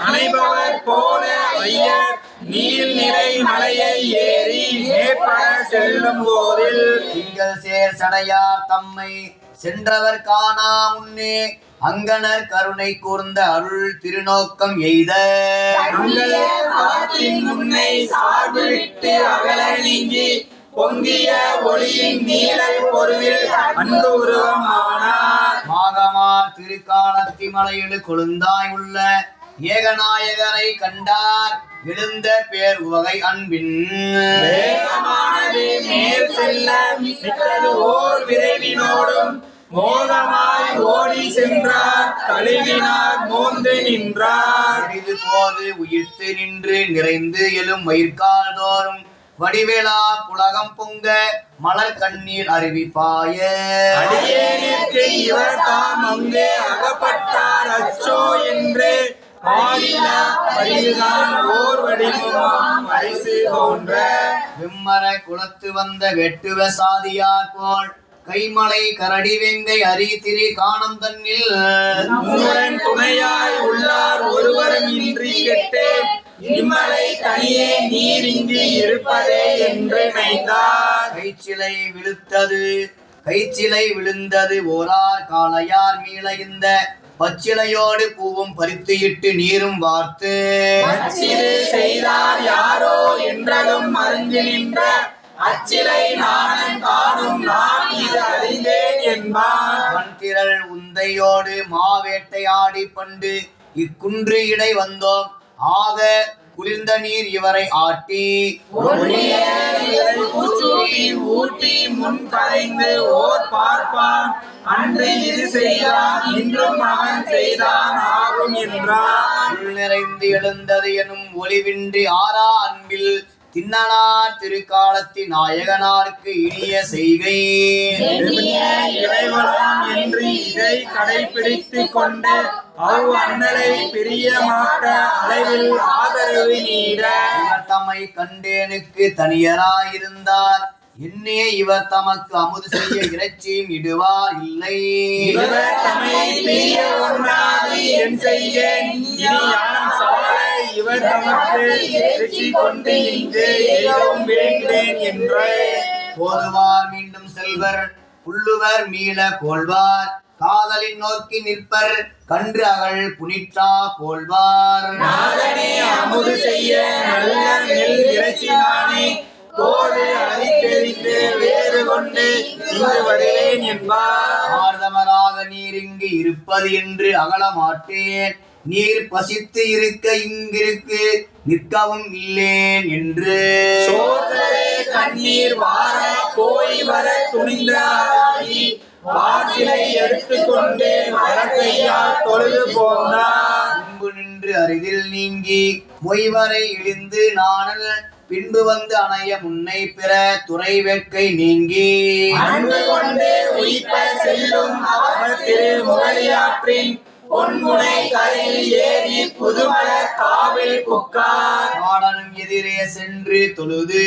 அணைபவர் போல ஐயர் நீல் நிறை மலையை ஏறி மேற்பட செல்லும் போதில் திங்கள் சேர் சடையார் தம்மை சென்றவர் காணா முன்னே அங்கனர் கருணை கூர்ந்த அருள் திருநோக்கம் எய்த அங்கல ஆற்றின் முன்னை சார்பு விட்டு அகல நீங்கி பொங்கிய ஒளியின் நீழல் பொருவில் அன்பு உருவமானார். மாகமார் திருக்காலத்தி மலையிடு கொழுந்தாய் உள்ள ஏகநாயகரை கண்டார் எழுந்த பேர் உவகை அன்பின் வேகமானது மேல் செல்ல மிக்கது ஓர் விரைவினோடும் மோகமாய் ஓடி சென்றார் கழுவினார் மோந்து நின்றார். இது போது உயிர்த்து நின்று நிறைந்து எழும் வயிற்கால் தோறும் வடிவேலா புலகம் பொங்க மலர் கண்ணீர் அருவிப்பாய அடியேனுக்கு இவர் தாம் அங்கே அகப்பட்டார் அச்சோ என்று பாலிலா பரிதான் ஓர் வடிவமாம் பரிசு தோன்ற விம்மர குலத்து வந்த வெட்டுவ சாதியார் போல் கைமலை கரடி வெங்கை அரி திரி காணம் தன்னில் முன்னன் துணையாய் உள்ளார் ஒருவரும் இன்றி கெட்டு இம்மலை தனியே நீர் இன்றி இருப்பதே என்று நினைத்தார். கைச்சிலை விழுந்தது ஓரார் காளையார் மீள இந்த பச்சிலையோடு பூவும் பறித்து இட்டு நீரும் வார்த்து அச்சிறு செய்தார் யாரோ என்றதும் மருந்து நின்ற அச்சிலை நானும் காணும் நான் இது அறிந்தேன் என்பார். வன்திரள் உந்தையோடு மாவேட்டையாடி பண்டு இக்குன்று இடை வந்தோம் ஆக குளிர்ந்த நீர் இவரை ஆட்டி ஊட்டி முன் கரைந்து ஓர் பார்ப்பான் அன்று இது செய்தான் இன்றும் அவன் செய்தான் ஆகும் என்றான். நிறைந்து எழுந்தது எனும் ஒளிவின்றி ஆறா அன்பில் தின்னனார் திருக்காலத்தி நாயகனாருக்கு இனிய செய்கை இறைவனாம் என்று இதை கடைபிடித்து கொண்டு அவ் அண்ணலை பிரியமாக்க அளவில் ஆதரவு நீட தம்மை கண்டேனுக்கு தனியராயிருந்தார் என்னே இவர் தமக்கு அமுது செய்ய இறைச்சியும் இடுவார் இல்லை. இவர் தம்மை பிரிய ஒன்றாது என் செய்யேன் இனி யான் சால இவர் தமக்கு இறைச்சி கொண்டு இங்கு எய்தவும் வேண்டேன் என்று போதுவார் மீண்டும் செல்வர் புல்லுவர் மீள போல்வார் காதலின் நோக்கி நிற்பர் கன்று அகழ் புனிற்றா போல்வார். நாதனே அமுது செய்ய நல்ல நெல் இறைச்சி நானே போது அறிந்தெறிந்து வேறு கொண்டு இங்கு வருவேன் என்பார். ஆர்தமராக நீர் இங்கு இருப்பது என்று அகல மாட்டேன் நீர் பசித்து இருக்க இங்கிருக்கு நிற்கவும் இல்லேன் என்று சோதரே கண்ணீர் வார போய் வர துணிந்தாகி வாசிலை எடுத்துக்கொண்டு வலக்கையால் தொழுது போனார். முன்பு நின்று அரிதில் நீங்கி மொய்வரை இழிந்து நாணல் பின்பு வந்து அணைய முன்னை பிற துறை வேட்கை நீங்கி அன்பு கொண்டு உயிர்ப்ப செல்லும் அவர் திரு முகலியாற்றின் பொன்முனை கரையில் ஏறி புதுமலர் காவில் புக்கார். மாடனும் எதிரே சென்று தொழுது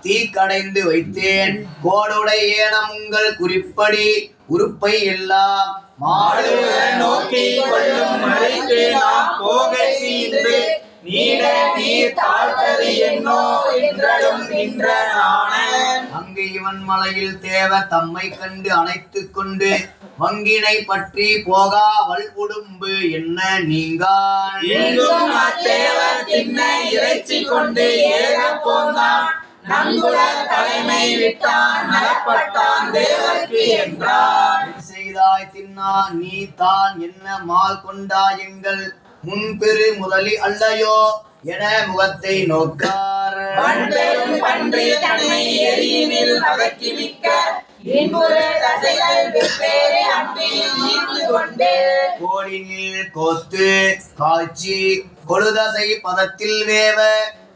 தீக்கடைந்து வைத்தேன் கோடுடை ஏனம் உங்கள் குறிப்படி உறுப்பை எல்லாம் மாடு நோக்கி கொள்ளும் மறைத்து நாம் போகைக்கு இன்று நீட நீர் தாழ்த்தது என்னோ என்றலும் நின்ற நாணன். அங்கு இவன் மலையில் தேவ தம்மை கண்டு அணைத்துக் கொண்டு வங்கினை பற்றி போகா வல்குடும்பு என்ன நீங்கான் எங்கும் அத்தேவர் தின்ன இறைச்சி கொண்டு ஏற போந்தான் நங்குல தலைமை விட்டான் நலப்பட்டான் தேவர்க்கு என்றான். செய்தாய் தின்னா நீ தான் என்ன மால் கொண்டா எங்கள் முன்பெரு முதலி அல்லையோ என முகத்தை நோக்கார். பண்பெரும் பன்றி தன்னை எரியினில் பதக்கி மிக்க இன்புற தசைகள் வெவ்வேறு அம்பில் ஈர்த்து கொண்டு கோடினில் கோத்து காய்ச்சி கொழுதசை பதத்தில் வேவ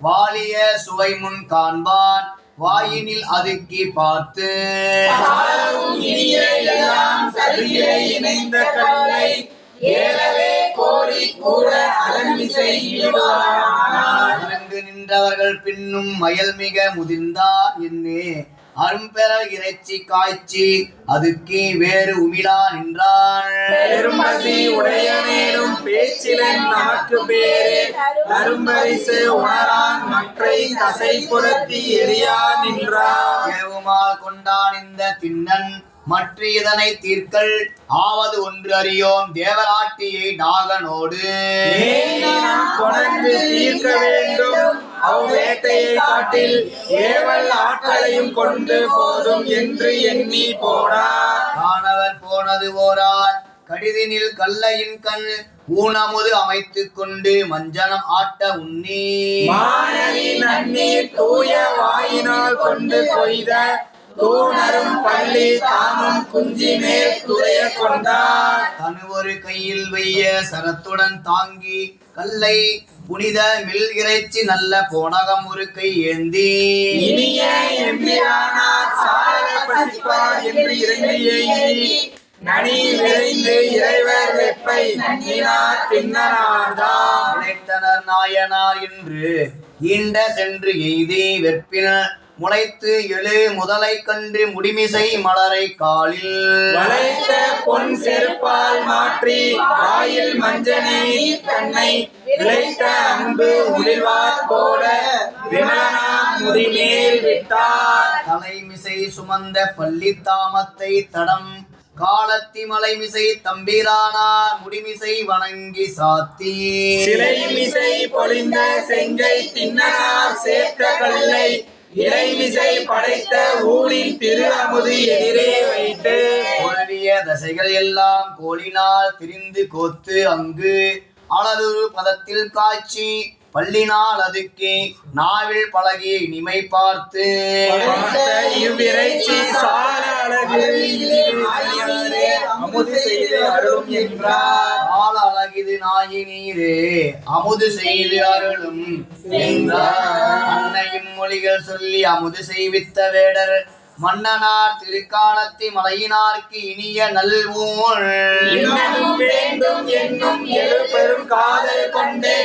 வாலிய சுவை முன் காண்பான் வாயினில் அதுக்கி பார்த்து சாலவும் இனிய எல்லாம் சரியிலே இணைந்த கல்லை ஏலவே கோரி கூட அலன்மிசை ஈடுவானார். இறங்கு நின்றவர்கள் பின்னும் மயல் மிக முதிர்ந்தார் என்னே அரும்பெறல் இறைச்சி காய்ச்சி அதுக்கு வேறு உமிழா நின்றான். பெரும்பசி உடையனேனும் பேச்சிலன் நமக்கு பேரே அரும்பரிசு உணரான் மற்றை தசை புரத்தி எரியா நின்றார். ஏவுமால் கொண்டான் இந்த திண்ணன் மற்ற இதனை தீர்க்கல் ஆவது ஒன்று அறியோம் தேவராட்டியை நாகனோடு நாம் கொணர்ந்து தீர்க்க வேண்டும் அவ்வேட்டையை காட்டில் ஏவல் ஆட்களையும் கொண்டு போதும் என்று எண்ணி போனார். காணவர் போனது ஓரார் கடிதினில் கல்லையின் கண் ஊனமுது அமைத்துக் கொண்டு மஞ்சனம் ஆட்ட உண்ணி மானனி நன்னீர் தூய வாயினால் கொண்டு கொய்த தூணரும் பள்ளி தாமும் குஞ்சி மேல் துறைய கொண்டார். தனு ஒரு கையில் வைய சரத்துடன் தாங்கி கல்லை புனித மில் இறைச்சி நல்ல போனகம் ஒரு கை ஏந்தி இனிய எம்பிரானார் சார பசிப்பார் என்று இறங்கியை நனி விரைந்து இறைவர் வெப்பை நன்னினார் பின்னனார்தான். இளைத்தனர் நாயனார் என்று ஈண்ட சென்று எய்தி வெற்பின முளைத்து எழு முதலை கன்று முடிமிசை மலரை காலில் வளைத்த பொன் செருப்பால் மாற்றி வாயில் மஞ்சனே தன்னை விளைத்த அன்பு உளிர்வார் போல விமலனா முடிமேல் விட்டார். தலைமிசை சுமந்த பள்ளி தாமத்தை தடம் காலத்தி மலைமிசை தம்பிரானார் முடிமிசை வணங்கி சாத்தி சிலைமிசை பொழிந்த செங்கை தின்னார் சேர்த்த கல்லை இறைமிசை படைத்த ஊரின் திரு அமுது எதிரே வைத்து ஒழிய தசைகள் எல்லாம் கோலினால் திரிந்து கோத்து அங்கு அழலுரு பதத்தில் காய்ச்சி பள்ளினால் அதுக்கு நாவில் பழகி இனிமை பார்த்து இவ்விறைச்சி சால அழகு அமுது செய்து அருளும் என்றார். ஆள அழகிது நாயினீரே அமுது செய்து அருளும் என்றார். அன்னையும் மொழிகள் சொல்லி அமுது செய்வித்த வேடர் மன்னனார் திருக்காலத்தி மலையினார்க்கு இனிய நல்வூர் இன்னமும் வேண்டும் என்னும் எழு பெரும் காதல் கொண்டு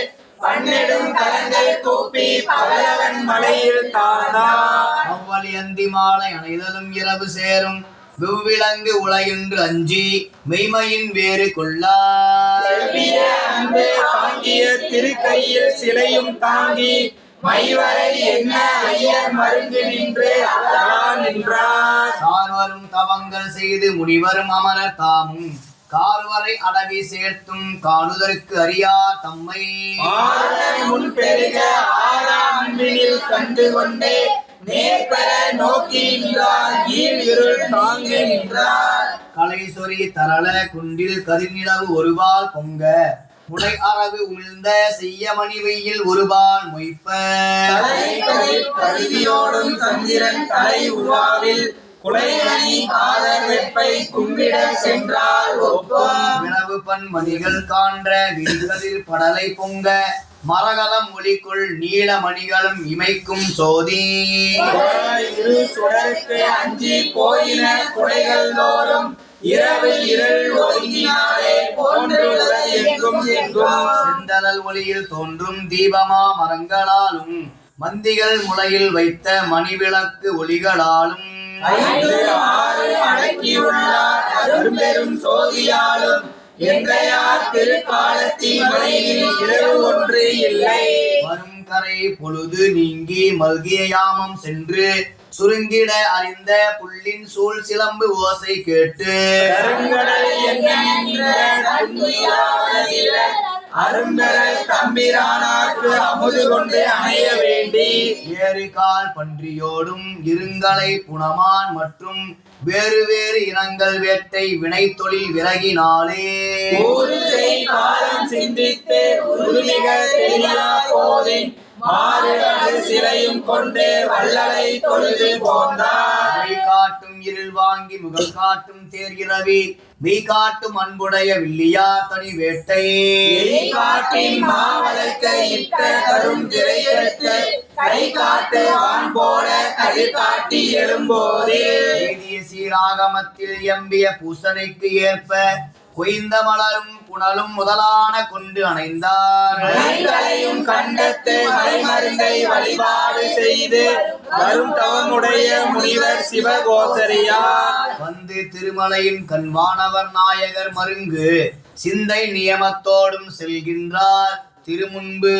பன்னெடும் கலங்கள் கூப்பி பகலவன் மலையில் தாழ்ந்தார். அவ்வளி அந்தி மாலை அணைதலும் இரவு சேரும் வெவ்விலங்கு உலகின்று அஞ்சி மெய்மையின் வேறு கொள்ளார். செவ்விய அன்பு தாங்கிய திருக்கையில் சிலையும் தாங்கி மைவரை என்ன ஐயர் மருந்து நின்று அழகான் நின்றார். சார்வரும் தவங்கள் செய்து முனிவரும் அமரர் தாமும் கார்வரை அடவி சேர்த்தும் காணுதற்கு அறியார் தம்மை முன் பெருக ஆறாம் அன்பினில் கண்டு கொண்டே நேர்பெற நோக்கி நின்றார். ஈழ் இருள் தாங்கி நின்றார். கலை சொறி தரள குண்டில் கதிர்நிலவு ஒருபால் பொங்க முளை அரவு உமிழ்ந்த செய்ய மணி வெயில் ஒருபால் மொய்ப்ப கருதியோடும் சந்திரன் தலை உருவாவில் குலைமணி காதர் வெப்பை கும்பிட சென்றால் ஒப்பம் வினவு பன்மணிகள் காண்ற விண்கதிர் படலை பொங்க மரகலம் ஒளிக்குள் நீல மணிகளும் இமைக்கும் சோதி இரு சுடருக்கு அஞ்சி போயின குடைகள் தோறும் இரவு இருள் ஒதுங்கினாலே போன்றுள்ளது எங்கும் எங்கும். செந்தனல் ஒளியில் தோன்றும் தீபமா மரங்களாலும் மந்திகள் முளையில் வைத்த மணிவிளக்கு ஒளிகளாலும் 5, 6 அடக்கியுள்ளார் அரும்பெரும் சோதியாலும் என்றையார் திருக்காலத்தி மலையில் இரவு ஒன்று இல்லை. வரும் கரை பொழுது நீங்கி மல்கிய யாமம் சென்று சுருங்கிட அறிந்த புள்ளின் சூழ் சிலம்பு ஓசை கேட்டு கருங்கடல் என்கின்ற அரும்பெறல் தம்பிரானார்க்கு அமுது கொண்டு அணைய வேண்டி ஏறு கால் பன்றியோடும் இருங்கலை புனமான் மற்றும் வேறு வேறு இனங்கள் வேட்டை வினை தொழில் விறகினாலே ஊறு செய் காலம் சிந்தித்து உறுதிக தெரியா போதின் மாறு சிலையும் கொண்டு வள்ளலை தொழுது போந்தார். மெய் காட்டும் இருள் வாங்கி முகம் காட்டும் தேர்கிறவி மெய் காட்டும் அன்புடைய வில்லியா தனி வேட்டை காட்டின் மாவளர்க்க இட்ட கரும் திரையற்ற கை காட்டு வான் போல கதிர் காட்டி எழும்போதே சீராகமத்தில் எம்பிய பூசணைக்கு ஏற்ப கொய்ந்த மலரும் புனலும் முதலான கொண்டு அணைந்தார். மலைகளையும் கண்டத்து மலைமருந்தை வழிபாடு செய்து வரும் தவமுடைய முனிவர் சிவகோசரியார் வந்து திருமலையின் கண்வானவர் நாயகர் மருங்கு சிந்தை நியமத்தோடும் செல்கின்றார் திருமுன்பு.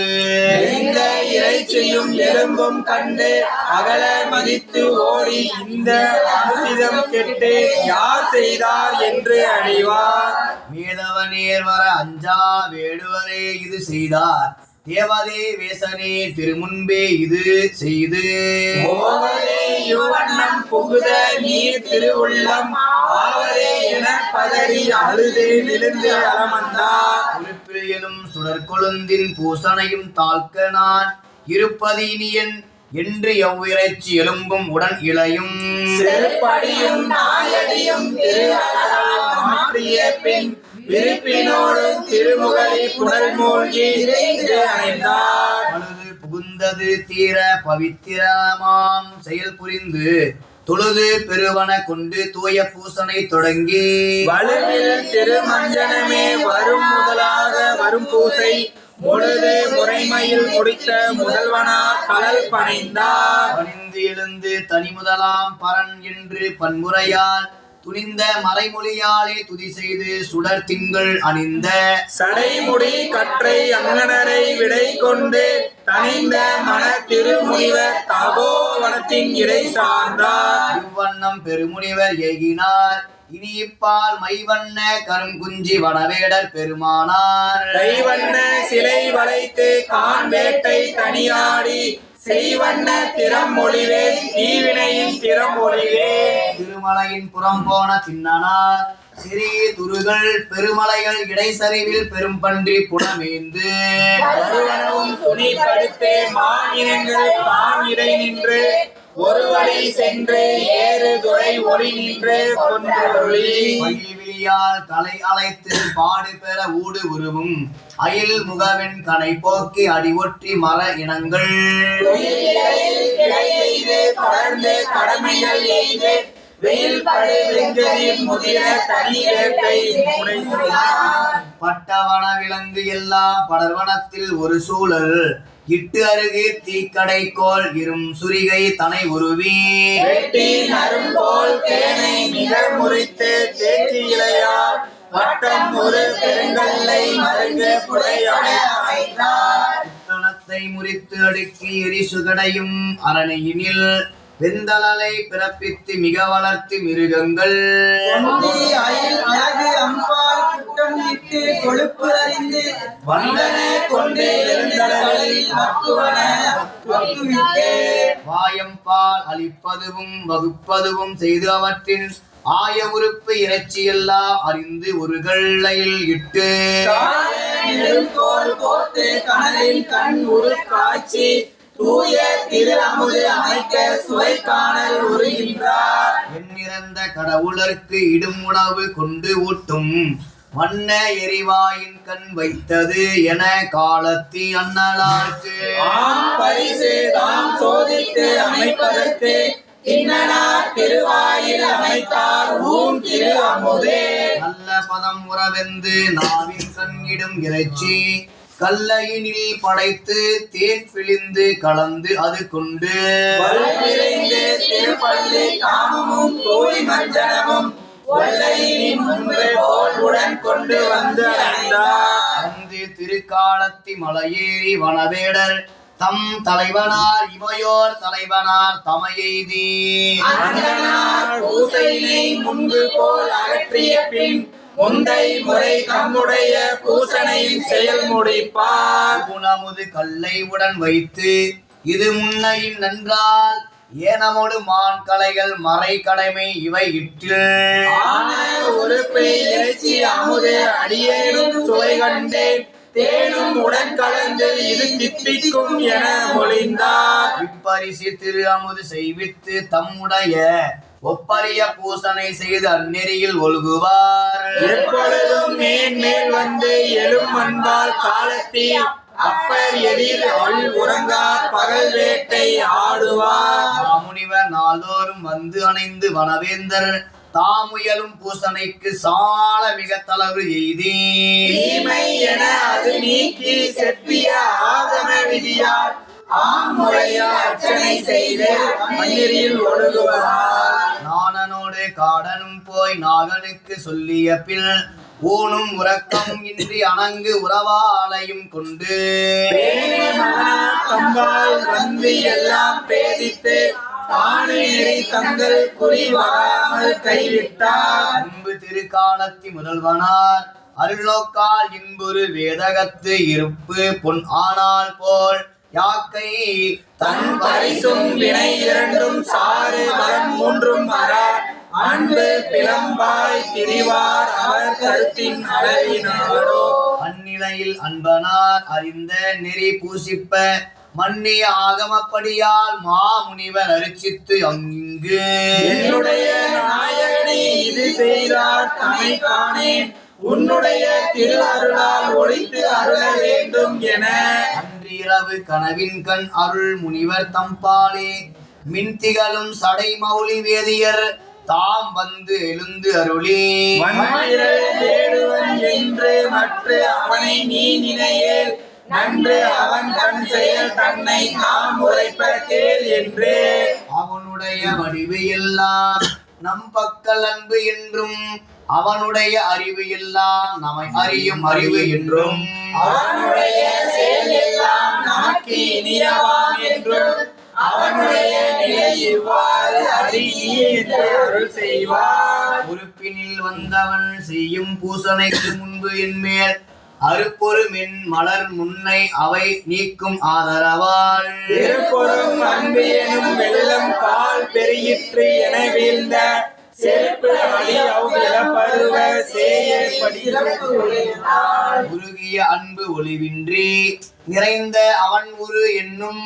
இந்த இறைச்சியும் எலும்பும் கண்டு அகல மதித்து ஓடி இந்த அனுசிதம் கெட்டு யார் செய்தார் என்று அழிவார். மேதவனேர் வர அஞ்சா வேடுவரே இது செய்தார் தேவதே வேசனே திருமுன்பே இது செய்து. ஓவரே இவ்வண்ணம் புகுத நீர் திருவுள்ளம் ஆவரே என பதறி அழுது விழுந்து அலமந்தார். உறுப்பில் எனும் சுடற்கொழுந்தின் பூசனையும் தாழ்க்க நான் இருப்பதீனியன் என்று எவ்விறைச்சி எலும்பும் உடன் இளையும் செருப்படியும் நாயடியும் திரு அழகால் மாற்றிய பின் விருப்பினோடும் திருமுகலி புனல் மூழ்கி இறைந்து அணைந்தார். பழுது புகுந்தது தீர பவித்திரமாம் செயல் புரிந்து தொழுது பெருவன கொண்டு தூய பூசனை தொடங்கி வலுவில் திருமஞ்சனமே வரும் முதலாக வரும் பூசை முழுது முறைமையில் முடித்த முதல்வனார் கலல் பணிந்தார். பணிந்து எழுந்து தனி முதலாம் பரன் என்று பன்முறையால் துணிந்த மறைமொழியாலே துதி செய்து சுடர் திங்கள் அணிந்த சடைமுடி கற்றை அங்கனரை விடை கொண்டு தனிந்த மன திருமுனிவர் தபோவனத்தின் இடை சார்ந்தார். இவ்வண்ணம் பெருமுனிவர் ஏகினார் இனி இப்பால் மைவண்ண கருங்குஞ்சி வடவேடர் பெருமானார். கைவண்ண சிலை வளைத்து கான் வேட்டை தனியாடி செய்வண்ண திறம் மொழிவே தீவினையின் திறம் மொழிவே. திருமலையின் புறம் போன தின்னனார் சிறிய துருகள் பெருமலைகள் இடைசரிவில் பெரும்பன்றி புனமேந்து ஒருவனவும் துணிப்படுத்தே மாநிலங்கள் தான் இடை நின்று ஒரு வழி சென்று ஏறு துறை ஒளி நின்று கொன்றொழி விழியால் தலை அழைத்து பாடு பெற ஊடு உருவும் அயில் முகவென் கனை போக்கி அடி ஒற்றி மர இனங்கள் தொடர்ந்து கடமைகள் எய்து வெயில் படை வெங்கதில் முதிர தனி வேட்டை பட்டவன விலங்கு எல்லாம் படர்வனத்தில் ஒரு சூழல் இட்டு அருகே தீக்கடைக்கோள் இரும் சுரிகை தனை உருவி வெட்டி நரும்போல் தேனை மிக முறித்து தேக்கி இலையார் வட்டம் ஒரு பெருங்கல்லை மருங்கு புடையமைத்தார். புத்தனத்தை முறித்து அடுக்கி எரிசுகடையும் அரணையினில் வெந்தளலை பிறப்பித்து மிக வளர்த்து மிருகங்கள் அழகு அம்பால் குட்டம் இட்டு கொழுப்பு அறிந்து வந்தனை கொண்டு எழுந்தளவில் வாயம்பால் அளிப்பதுவும் வகுப்பதுவும் செய்து அவற்றின் ஆய உறுப்பு இறைச்சி எல்லாம் அறிந்து ஒரு கள்ளையில் இட்டு தோல் கோத்து கனலின் கண் உரு காட்சி தூய திரு அமுது அமைக்க சுவை காணல் உருகின்றார். எண்ணிறந்த கடவுளர்க்கு இடும் உணவு கொண்டு ஊட்டும் வண்ண எரிவாயின் கண் வைத்தது என காலத்தி அண்ணலார்க்கு பரிசு தாம் சோதித்து அமைப்பதற்கு இன்னனார் திருவாயில் அமைத்தார் ஊன் திரு அமுதே. நல்ல பதம் உறவெந்து நாவின் கண்ணிடும் இறைச்சி கல்லையினில் படைத்து தேன் பிழிந்து கலந்து அது கொண்டு திருப்பள்ளி காமமும் தோழி மஞ்சனமும் வல்லையினின் முன்பே போல் உடன் கொண்டு வந்து அடைந்தார். வந்து திருக்காலத்தி மலையேறி வனவேடர் தம் தலைவனார் இமையோர் தலைவனார் தமையெய்தி பூசையினை முன்பு போல் அகற்றிய பின் முந்தை முறை தம்முடைய பூசனையின் செயல் முடிப்பார். குணமுது கல்லை உடன் வைத்து இது முன்னையின் நன்றால் ஏனமோடு மான் கலைகள் மறை கடமை இவை இற்று உறுப்பை இறைச்சி அமுது அடியேனும் சுவை கண்டேன் தேனும் உடன் கலந்து இது தித்திக்கும் என மொழிந்தார். இப்பரிசு திரு அமுது செய்வித்து தம்முடைய ஒப்பரிய பூசனை செய்து அந்நெறியில் ஒழுகுவார். எப்பொழுதும் மேன்மேல் வந்து எழும் அன்பால் காலத்தி அப்பர் எதிர் அள் உறங்கார் பகல் வேட்டை ஆடுவார். முனிவர் நாள்தோறும் வந்து அணைந்து வனவேந்தர் தாமுயலும் பூசனைக்கு சால மிக தளவு எய்தி தீமை என அது நீக்கி செப்பிய ஆகம விதியால் ஆமுறையால் அர்ச்சனை செய்து மண்ணில் ஒழுகுவதால் நாணனோடு காடனும் போய் நாகனுக்கு சொல்லிய பின் ஊனும் உறக்கம் இன்றி அணங்கு உறவாளையும் கொண்டு தம்பால் வந்து எல்லாம் பேதித்து தானேறி தங்கள் குறி வராமல் கைவிட்டார். முன்பு திருக்காலத்தி முதல்வனார் அருளோக்கால் இன்புறு வேதகத்து இருப்பு பொன் ஆனால் போல் யாக்கை தன் பரிசும் வினை இரண்டும் சாறு வரம் மூன்றும் வரா அன்பு பிளம்பாய் திரிவார் அவர் கருத்தின் அளவினாரோ. அந்நிலையில் அன்பனார் அறிந்த நெறி பூசிப்ப மன்னிய ஆகமப்படியால் மாமுனிவர் அரிசித்து அங்கு என்னுடைய நாயகனே இது செய்தார் தமை காணேன் உன்னுடைய திரு அருளால் ஒழித்து அருள வேண்டும் என அன்றிரவு கனவின் கண் அருள் முனிவர் தம்பாலே மின்திகளும் சடை மௌலி வேதியர் தாம் வந்து எழுந்து அருளி மன்னிரல் தேடுவன் என்று மற்ற அவனை நீ நினையேல் நன்று அவன் தன் செயல் தன்னை நாம் உரைப்ப கேள் என்று அவனுடைய வடிவு எல்லாம் நம் பக்கல் அன்பு என்றும் அவனுடைய அறிவு எல்லாம் நம்மை அறியும் அறிவு என்றும் அவனுடைய செயல் எல்லாம் நமக்கு இனியவாம் என்றும் அவனுடைய நிலை இவ்வாறு அறிய என்று அருள் செய்வார். உறுப்பினில் வந்தவன் செய்யும் பூசனைக்கு முன்பு என்மேல் அருப்பொரு மென் மலர் முன்னை அவை நீக்கும் ஆதரவால் திருப்பொரும் அன்பு எனும் வெள்ளம் கால் பெருகிற்று என வீழ்ந்த செருப்பு அழியப்பருவ உருகிய அன்பு ஒளிவின்றி நிறைந்த அவன் உரு என்னும்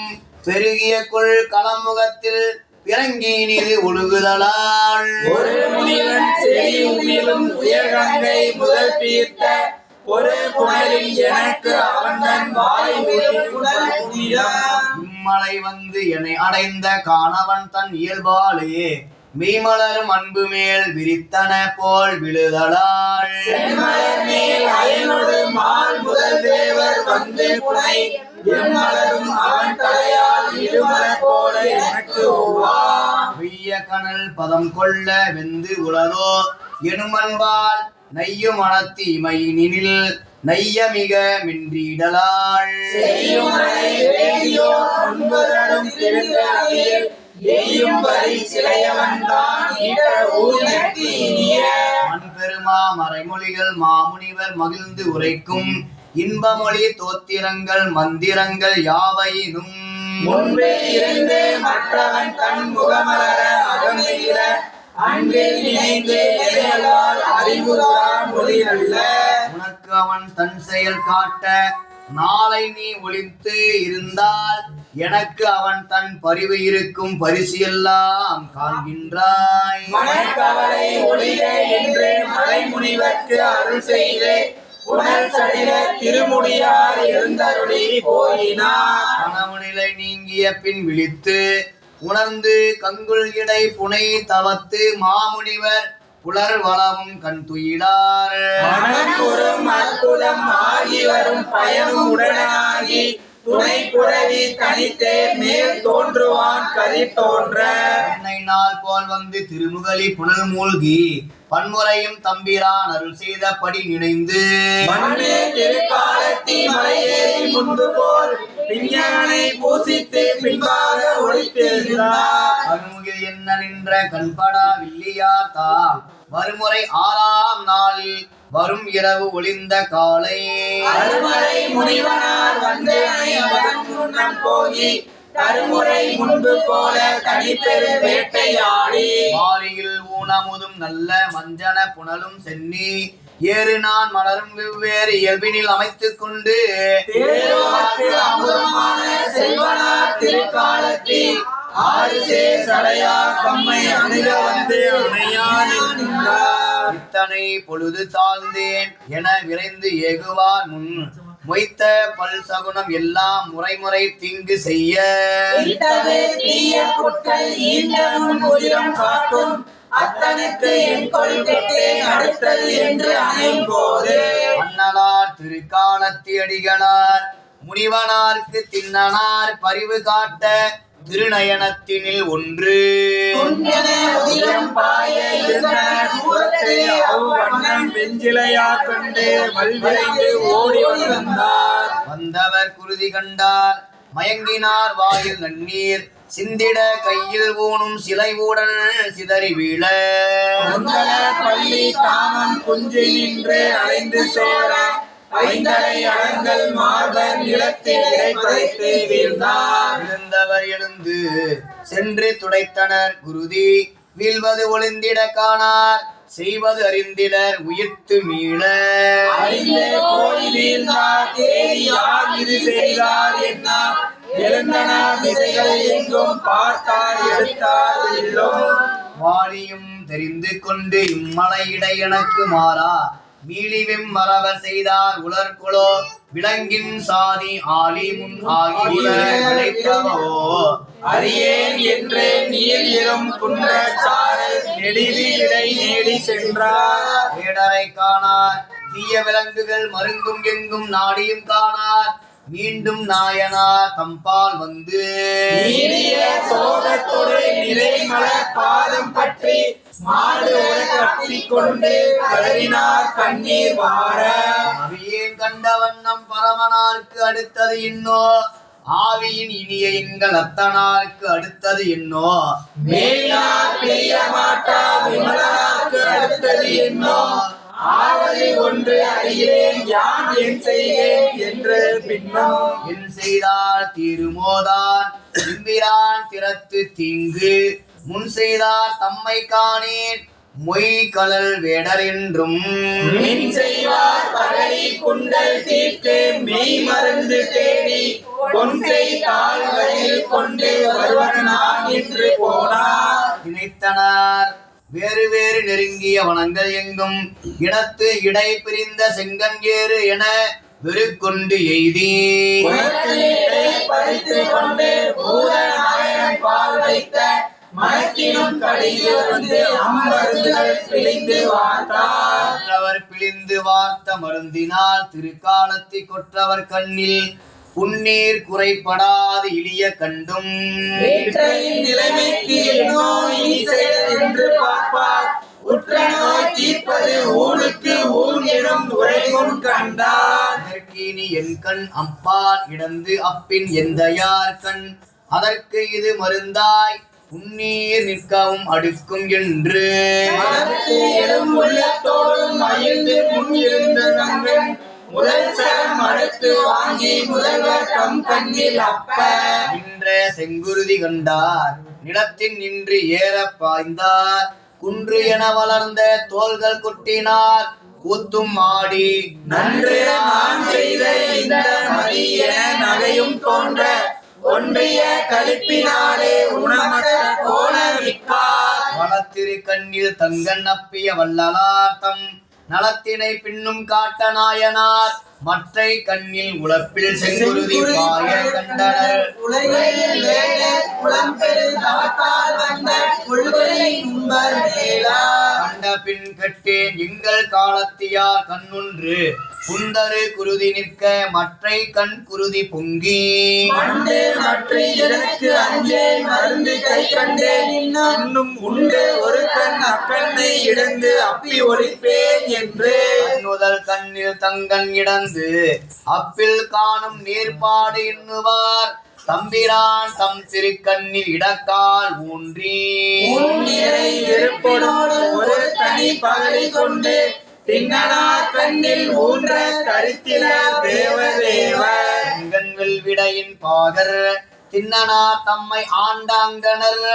பெருகிய கொள் களமுகத்தில் இறங்கினிது ஒழுகுதலால் ஒரு முனிவன் செறியும் உயர்கங்கை முதல் தீர்த்த ஒரு புனலில் எனக்கு அவன் வாய் இம்மலை வந்து என்னை அடைந்த காணவன் தன் இயல்பாலே மெய்மலரும் அன்பு மேல் விரித்தன போல் விழுதலால் மேல் அயனோடு மால் முதல் தேவர் வந்து புனை எம்மலரும் அவன் தலையால் இருமலர் போல எனக்கு ஒவ்வா வெய்ய கனல் பதம் கொள்ள வெந்து உளதோ எனுமன்பால் நையும் மனத்தி இமையினில் நைய மிக மின்றிடலால் மண்பெருமா மறைமொழிகள் மாமுனிவர் மகிழ்ந்து உரைக்கும் இன்பமொழி தோத்திரங்கள் மந்திரங்கள் யாவையினும் முன்பே இருந்து மற்றவன் தன் முகமலர அகமையில அன்பில் நினைந்து எதையல்லால் அறிவுறான் மொழி அல்ல. உனக்கு அவன் தன் செயல் காட்ட நாளை நீ ஒளித்து இருந்தால் எனக்கு அவன் தன் பரிவு இருக்கும் பரிசு எல்லாம் காண்கின்றாய். மனக்கவலை ஒளிய என்று மலை முனிவர்க்கு அருள் செய்து புனல் சடில திருமுடியார் எழுந்தருளி போயினார். கனவுநிலை நீங்கிய பின் விழித்து உணர்ந்து கங்குள் இடை புனை தவத்து மாமுனிவர் புலர் வளமும் கண் துயிலார். மனக்குறும் அற்புதம் ஆகி வரும் பயனும் உடனாகி துணை புரவி கனித்தேர் மேல் தோன்றுவான் கதி தோன்ற என்னை நாள் போல் வந்து திருமுகலி புனல் மூழ்கி பன்முறையும் தம்பிரான் அருள் செய்தபடி நினைந்து மண்ணே திருக்காலத்தி மலையேறி முன்பு போல் விஞ்ஞானை பூசித்து பின்பாக ஒழித்திருந்தார். அருமுகில் என்ன நின்ற கண்படா வில்லியாத்தா மறுமுறை 6ஆம் நாளில் வரும் இரவு ஒளிந்த காலை அருமறை முனிவனார் வந்து அவன் முன்னம் போகி கருமுறை முன்பு போல தனிப்பெரு வேட்டையாடி மாரியில் ஊனமுதும் நல்ல மஞ்சன புனலும் சென்னி ஏறு நான் மலரும் வெவ்வேறு இயல்பினில் அமைத்துக் கொண்டு தேவாக்கு அமுதமான செல்வனார் திருக்காலத்தி ஆறு சேர் சடையார் தம்மை அணுக வந்து அணையான் நின்றார். இத்தனை பொழுது தாழ்ந்தேன் என விரைந்து ஏகுவார் முன் மொய்த்த பல் சகுனம் எல்லாம் முறைமுறை தீங்கு செய்ய தீய புட்கள் ஈண்ட முன் உதிரம் காட்டும் அத்தனுக்கு என் கொள்கட்டேன் அடுத்தது என்று அணையும் போது அண்ணலார் திருக்காலத்தி அடிகளார் முனிவனார்க்கு திண்ணனார் பரிவு காட்ட திருநயனத்தினில் ஒன்று உதிரம் பாய புறத்தை அவ்வண்ணம் வெஞ்சிலையா கண்டு வல்விரைந்து ஓடி வந்தார். வந்தவர் குருதி கண்டார் மயங்கினார் வாயில் நன்னீர் சிந்திட கையில் ஊனும் சிலை ஊடல் சிதறி வீழ பள்ளி காமம் குஞ்சு நின்று அலைந்து சேர ஐந்தரை அலங்கள் மார்பர் நிலத்தில் இடைப்படைத்து வீழ்ந்தார். விழுந்தவர் எழுந்து சென்று துடைத்தனர் குருதி வீழ்வது ஒளிந்திட காணார் செய்வது அறிந்திலர் உயிர்த்து மீள அறிந்தே போய் வீழ்ந்தார் தேடி யார் இது செய்தார் என்ன எழுந்தனர் திசைகள் எங்கும் பார்த்தார் எடுத்தார் வெல்லும் வாணியும் தெரிந்து கொண்டு இம்மலை இடை எனக்கு மாறா மீளிவெம் மறவர் செய்தார் உலர்குலோ விலங்கின் சாதி ஆலி முன் ஆகி உழைத்தவோ அறியேன் என்று நீர் இரும் குன்ற சாரல் நெடிதி இடை நேடி சென்றார். வேடரை காணார் தீய விலங்குகள் மருங்கும் எங்கும் நாடியும் காணார் மீண்டும் நாயனார் தம்பால் வந்து நீடிய சோகத்தோடு நிறைமலர் பாதம் பற்றி மாடு கட்டி கொண்டு கதறினார் கண்ணீர் வார அவியேன் கண்ட வண்ணம் பரமனார்க்கு அடுத்தது இன்னோ ஆவியின் இனிய எங்கள் அத்தனார்க்கு அடுத்தது என்னோ மேலினார் பிரிய மாட்டா விமலனார்க்கு அடுத்தது என்னோ ஆவது ஒன்று அறியேன் யான் என் செய்கேன் என்று பின்னும் என் செய்தார் தீருமோதான் எம்பிரான் திறத்து தீங்கு முன் செய்தார் தம்மை காணேன் மொய் கலல் வேடர் என்றும் மின் செய்வார் பகை குண்டல் தீர்க்கு மெய் மருந்து தேடி பொன் செய்தால் வழியில் கொண்டு வருவன் நான் என்று போனார். நினைத்தனர் வேறு வேறு நெருங்கிய வனங்கள் எங்கும் இடத்து இடை பிரிந்த செங்கன் ஏறு என வெறுக்கொண்டு எய்தி பறித்து கொண்டு பூதநாயகன் பால் வைத்த மனத்தினும் கடிது வந்து அம்மருந்துகள் பிழிந்து வார்த்தார். பிழிந்து வார்த்த மருந்தினால் திருக்காலத்தி கொற்றவர் கண்ணில் புன்னீர் குறைபடாது இழிய கண்டும் நிலைமைக்கு என்று பார்ப்பார் உற்ற நோய் தீர்ப்பது ஊனுக்கு ஊன் எனும் உரைமுன் கண்டார். அதற்கினி என் கண் அப்பால் இடந்து அப்பின் எந்த யார் கண் அதற்கு இது மருந்தாய் புன்னீர் நிற்கவும் அடுக்கும் என்று உள்ளத்தோடும் மகிழ்ந்து முன் இருந்த நங்கன் முதல் சரம் அடுத்து வாங்கி முதல்வர் தம் கண்ணில் அப்ப நின்ற செங்குருதி கண்டார் நிலத்தின் நின்று ஏற பாய்ந்தார் குன்று என வளர்ந்த தோள்கள் கொட்டினார் கூத்தும் ஆடி நன்று நான் செய்த இந்த மதி என நகையும் தோன்ற ஒன்றிய கழிப்பினாலே உணமற்ற கோண விக்கார். வளத்திரு கண்ணில் தங்கன் அப்பிய வல்லலார் தம் நலத்தினை பின்னும் காட்ட நாயனார் மற்றை கண்ணில் உழப்பில் செங்குருதி பாய கண்டனர். கண்ட பின் கட்டேன் எங்கள் காலத்தியார் கண்ணொன்று குந்தரு குருதி நிற்க மற்றை கண் குருதி பொங்கி எனக்கு அஞ்சே மருந்து கை கண்டேன் இன்னும் உண்டு ஒரு கண் அக்கண்ணை இடந்து அப்பி ஒழிப்பேன் என்று முதல் கண்ணில் தங்கன் இடந்து அப்பில் காணும் நேர்பாடு எண்ணுவார் தம்பிரான் தம் திருக்கண்ணில் இடக்கால் ஊன்றி ஒரு தனி பகலை கொண்டு திண்ணனா கண்ணில் ஊன்ற கருத்தில தேவதேவர் வெல்விடையின் பாகர் திண்ணனா தம்மை ஆண்டாங்கனர்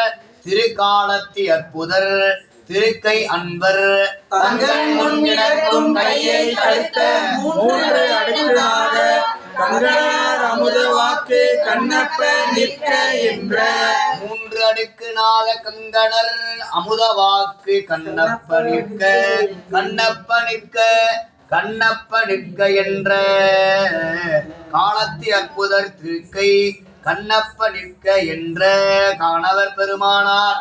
திருக்காலத்தி அற்புதர் திருக்கை அன்பர் தங்கன் முன் கிடக்கும் கையை தடுத்த மூன்று அடுக்களாக கங்கணர் அமுத வாக்கு கண்ணப்ப நிற்க என்ற மூன்று அடுக்கு நாக கங்கணர் அமுத வாக்கு கண்ணப்ப நிற்க கண்ணப்ப நிற்க கண்ணப்ப நிற்க என்ற காலத்தி அற்புதர் திருக்கை கண்ணப்ப நிற்க என்ற காணவர் பெருமானார்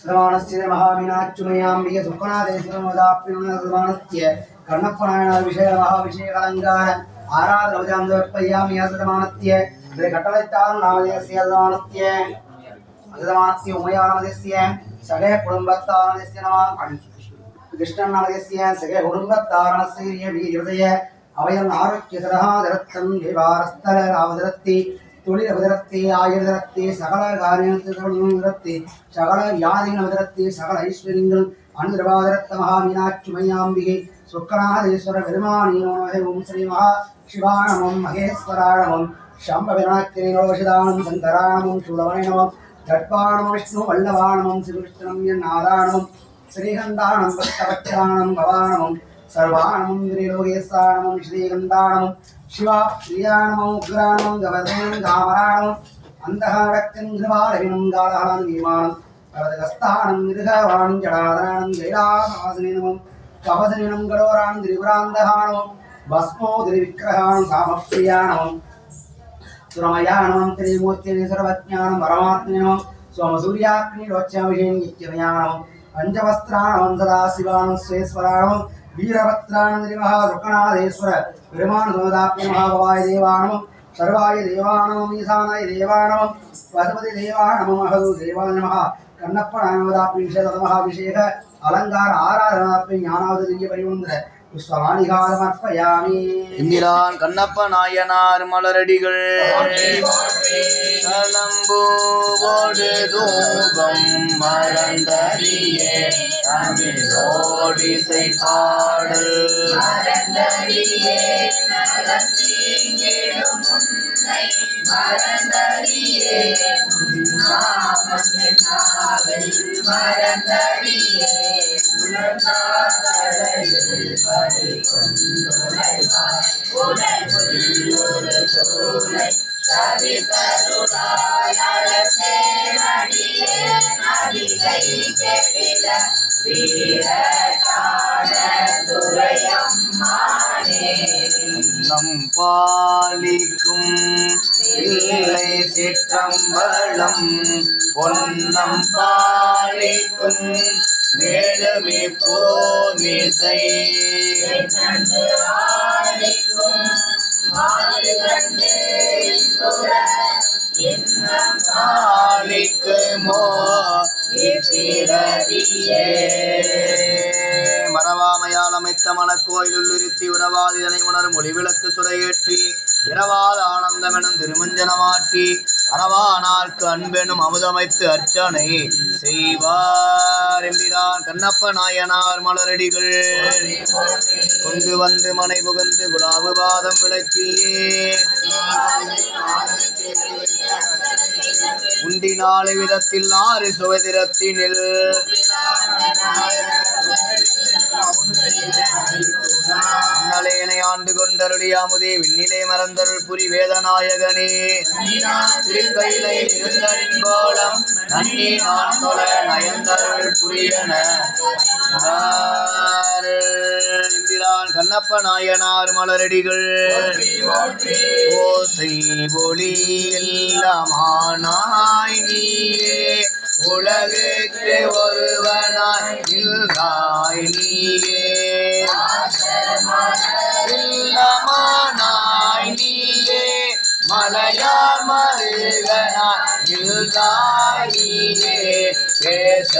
श्रवणस्य महामीनाच्युमयाम्बिके सुखनादेशमदाप्यमानस्य कर्णप्पनायण विषय महाविषयकलङ्कार आराधनवजां समर्पयामि असदमानस्य कटलैत्तान् नामदेस्य असदमानस्य उमयानमदेस्य सगे कुटुम्बत्तानस्य नमः कृष्णन् नामदेस्य सगे कुटुम्बत्तानस्य वीर्यदय अवयम् आरोग्यतरः दरत्तं देवारस्थल रामदरत्ति तुलिरवदरत्ति आयुर्दरत्ति सकल कार्यनिरत्ति सकल व्याधिनवदरत्ति सकल ऐश्वर्यங்கள் अनुद्रवादरत्त महामीनाच्युमयाम्बिके सुखनादेश्वर பெருமானே ஓம் ஸ்ரீ மகா சிவானமம் மகேஸ்வராணமம் சாம்பவிநாயகரினோஷதானம் சங்கராணமம் சூலவனமம் தட்பாணமம் விஷ்ணு வல்லவாணமம் ஸ்ரீகிருஷ்ணம் நாராயணமம் ஸ்ரீகந்தானம் பக்தவச்சராணம் பவானமம் सर्वाणमं त्रिलोकेशानमं श्रीगन्धानमं शिवा श्रियाणमं उग्राणमं गवधेनं गामराणमं अन्धकारक्तिङ्घ्रवालविनं गालहानं विमानं कवदगस्तानं मृगवाणं जडाधराणं जैरासवासनेनमं कवधनेनं गडोराणं त्रिपुरान्धहाणमं भस्मोदरिविग्रहाणं कामप्रियाणमं सुरमयाणमं त्रिमूर्तिः सर्वज्ञानं परमात्मनं सोमसूर्याग्निरोच्याभिषेकं नित्यमयानं पञ्चवस्त्राणं सदाशिवानं स्वेश्वराणं वीरभद्रानंद महादुर्गनाथेश्वर பெருமான் சோதாப்தி மகாபவாய தேவானமம் சர்வாய தேவானமம் ஈசானாய தேவானமம் வசுபதி தேவானமம் அகது தேவாய நமः கண்ணப்ப நாமதாப்தி மகாபிஷேக அலங்கார ஆராதனாப்தி ஞானாவது திவ்ய பரிவந்திர புஷ்பவாணிகாலமர்ப்பயாமி. இந்திரான் கண்ணப்ப நாயனார் மலரடிகள் சலம்போடு தூபம் மறந்தறியே தமிழோடிசை பாடல் மறந்தறியே நம் பாலிக்கும் இல்லை சிற்றம்பலம் பொன்னம் பாலிக்கும் மேலுமே போமிசை பாலிக்குமோ மரவாமையால் அமைத்த மணக்கோயிலுள் இருத்தி உறவாது இதனை உணரும் ஒளிவிளக்கு சுரையேற்றி இரவால் ஆனந்தமெனும் திருமஞ்சனமாட்டி அறவானார்க்கு அன்பெனும் அமுதமைத்து அர்ச்சனை செய்வார் எம்பிரான் கண்ணப்ப நாயனார் மலரடிகள் கொண்டு வந்து மனை புகுந்து குலாபு பாதம் விளக்கியே உண்டினாலு விதத்தில் 6 சுவதிரத்தினில் அண்ணலேனை ஆண்டு கொண்டருளியாமுதே விண்ணிலே மறந்தருள் புரி வேதநாயகனே திருக்கையிலை இருந்தரின் கோலம் நன்னி நான் தொழ நயந்தருள் புரியன இந்திரான் கண்ணப்ப நாயனார் மலரடிகள் ஓசை ஒளி எல்லாமானாய் நீயே உலகுக்கு ஒருவனாய் நின்றாய் நீயே இல்லமானாய் நீயே மலையார் மருகனாய் நின்றாய் நீயே பேச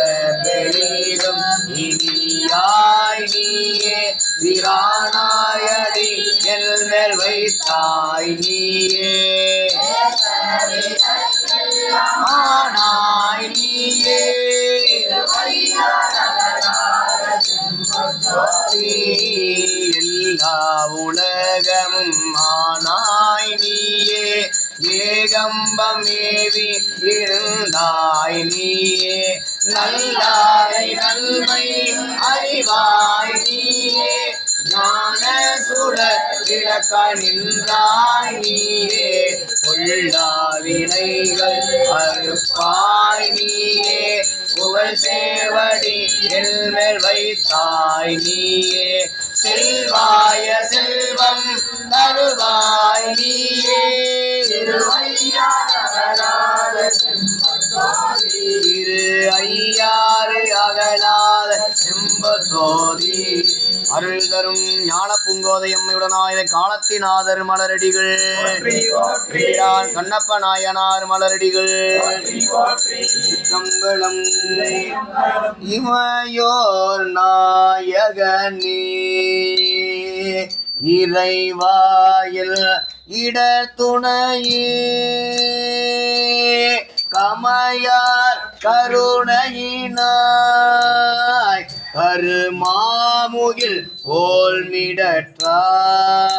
பெரிதும் இனியாய் நீயே வீரானாயடி எல்மேல் வைத்தாய் நீயே ஆனாய் நீயே எல்லா உலகமும் ஆனாய் நீயே ஏகம்பம் ஏவி இருந்தாய் நீயே நல்லாரை நன்மை அறிவாய் நீயே ஞான சுடர் விளக்காய் நின்றாய் நீயே பொல்லா வினைகள் அறுப்பாய் நீயே புகழ் சேவடி எல்மேல் வைத்தாய் நீயே செல்வாய செல்வம் தருவாய் நீயே திரு ஐயா தரும் ஞான பூங்கோதையம்மையுடனாய காலத்தினாதர் மலரடிகள் கண்ணப்ப நாயனார் மலரடிகள் சிற்றம்பலம். இமையோர் நாயகனே இறைவாயில் இடர் துணையே கமையார் கருணையினாய் கருமாமுகில்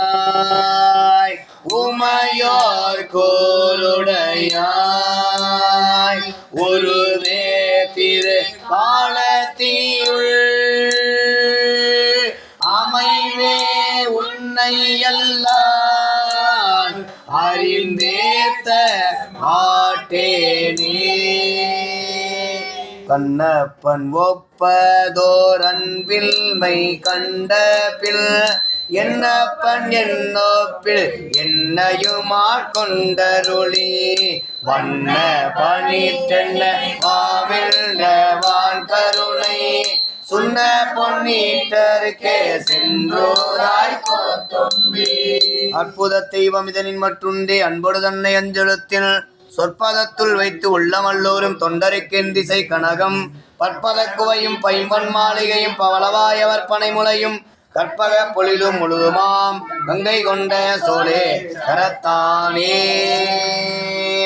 கோல்மிடற்றாய் உமையோர் கோளுடையாய் ஒருவே திரு காலத்தியுள் அமைவே உன்னை அல்லால் அறிந்தேத்த மாட்டேனே. கண்ணப்பன் ஒப்பதோர் அன்பில்மை கண்ட பில் என்னப்பன் என்னொப்பில் என்னையுமாட்கொண்டருளி வண்ண பணித்தென்ன வாவிழ்வான் கருணை சுண்ண பொன்னீட்டருக்கே சென்றோராய் அற்புத தெய்வம் இதனின் மற்றுண்டே அன்பொடு தன்னை அஞ்செழுத்தில் சொற்பதத்துள் வைத்து உள்ளமல்லோரும் தொண்டருக்கென் திசை கனகம் பற்பத குவையும் பைம்பன் மாளிகையும் பவளவாயவர் பனைமுளையும் கற்பக பொழிலும் முழுதுமாம் கங்கை கொண்ட சோழே கரத்தானே.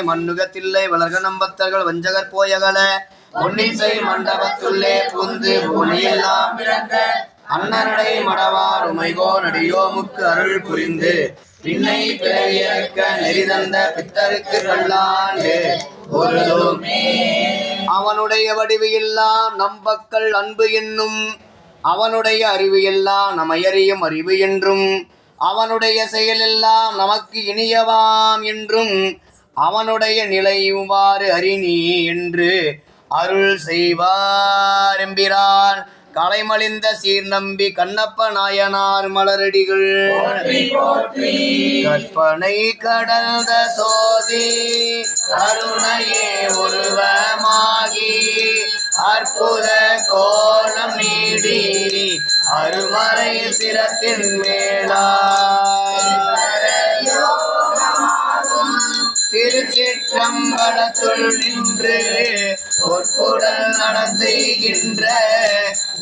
மண்ணுகத்தில்லை வளர்க நம்பத்தர்கள் வஞ்சகர் போயகல பொன்னிசை மண்டபத்துள்ளே புகுந்து பூனியெல்லாம் அண்ணனடை மடவார் உமைகோ நடியோமுக்கு அருள் புரிந்து பின்னை பிறவியற்க நெறிதந்த பித்தருக்கு கல்லாண்டு ஒருதுமே அவனுடைய வடிவு எல்லாம் நம்பக்கள் அன்பு என்னும் அவனுடைய அறிவு எல்லாம் நமையறியும் அறிவு என்றும் அவனுடைய செயலெல்லாம் நமக்கு இனியவாம் என்றும் அவனுடைய நிலையுமாறு அறினி என்று அருள் செய்வார் எம்பிரான் கலைமலிந்த சீர் நம்பி கண்ணப்ப நாயனார் மலரடிகள் கற்பனை கடந்த சோதி கருணையே உருவமாகி அற்புத கோலம் நீடி அருமறை சிரத்தின் மேலாய் திருச்சிற்றம்பலத்துள் நின்று பொற்புடல் நடந்தெய்கின்ற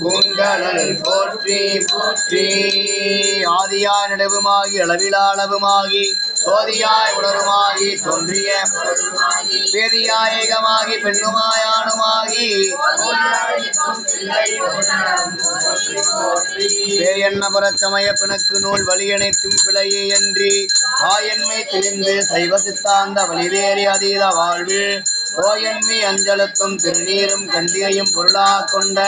உங்களல் போற்றி போற்றி. ஆதியாய் நடுவுமாகி அளவிலாளவுமாகி சோதியாய் உணருமாகி தோன்றிய பேதியாய் ஏகமாகி பெண்ணுமாயானுமாகி பேயன்ன பரச்சமய பிணக்கு நூல் வழியனைத்தும் பிழையே அன்றி ஆயன்மை தெரிந்து சைவ சித்தாந்த வழிவேறி அதீத வாழ்வில் ஓயன்மை அஞ்சலத்தும் திருநீரும் கண்டிகையும் பொருளா கொண்ட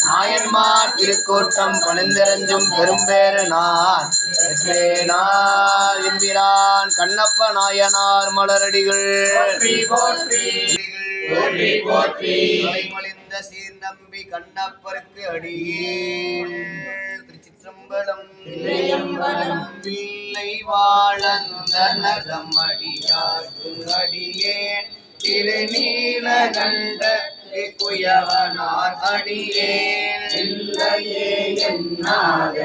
நாயன்மார் திருக்கூட்டம் பணிந்திரஞ்சும் பெரும்பேறு நான் எம்பிரான் கண்ணப்ப நாயனார் மலரடிகள் மலிந்த சீர் நம்பி கண்ணப்பருக்கு அடியேன் திருச்சிற்றம்பலம் பிள்ளை வாழந்த நகம் அடியார்க்கு அடியேன் திருநீலகண்ட குயவனார் அடியேன் இல்லையே என்னாக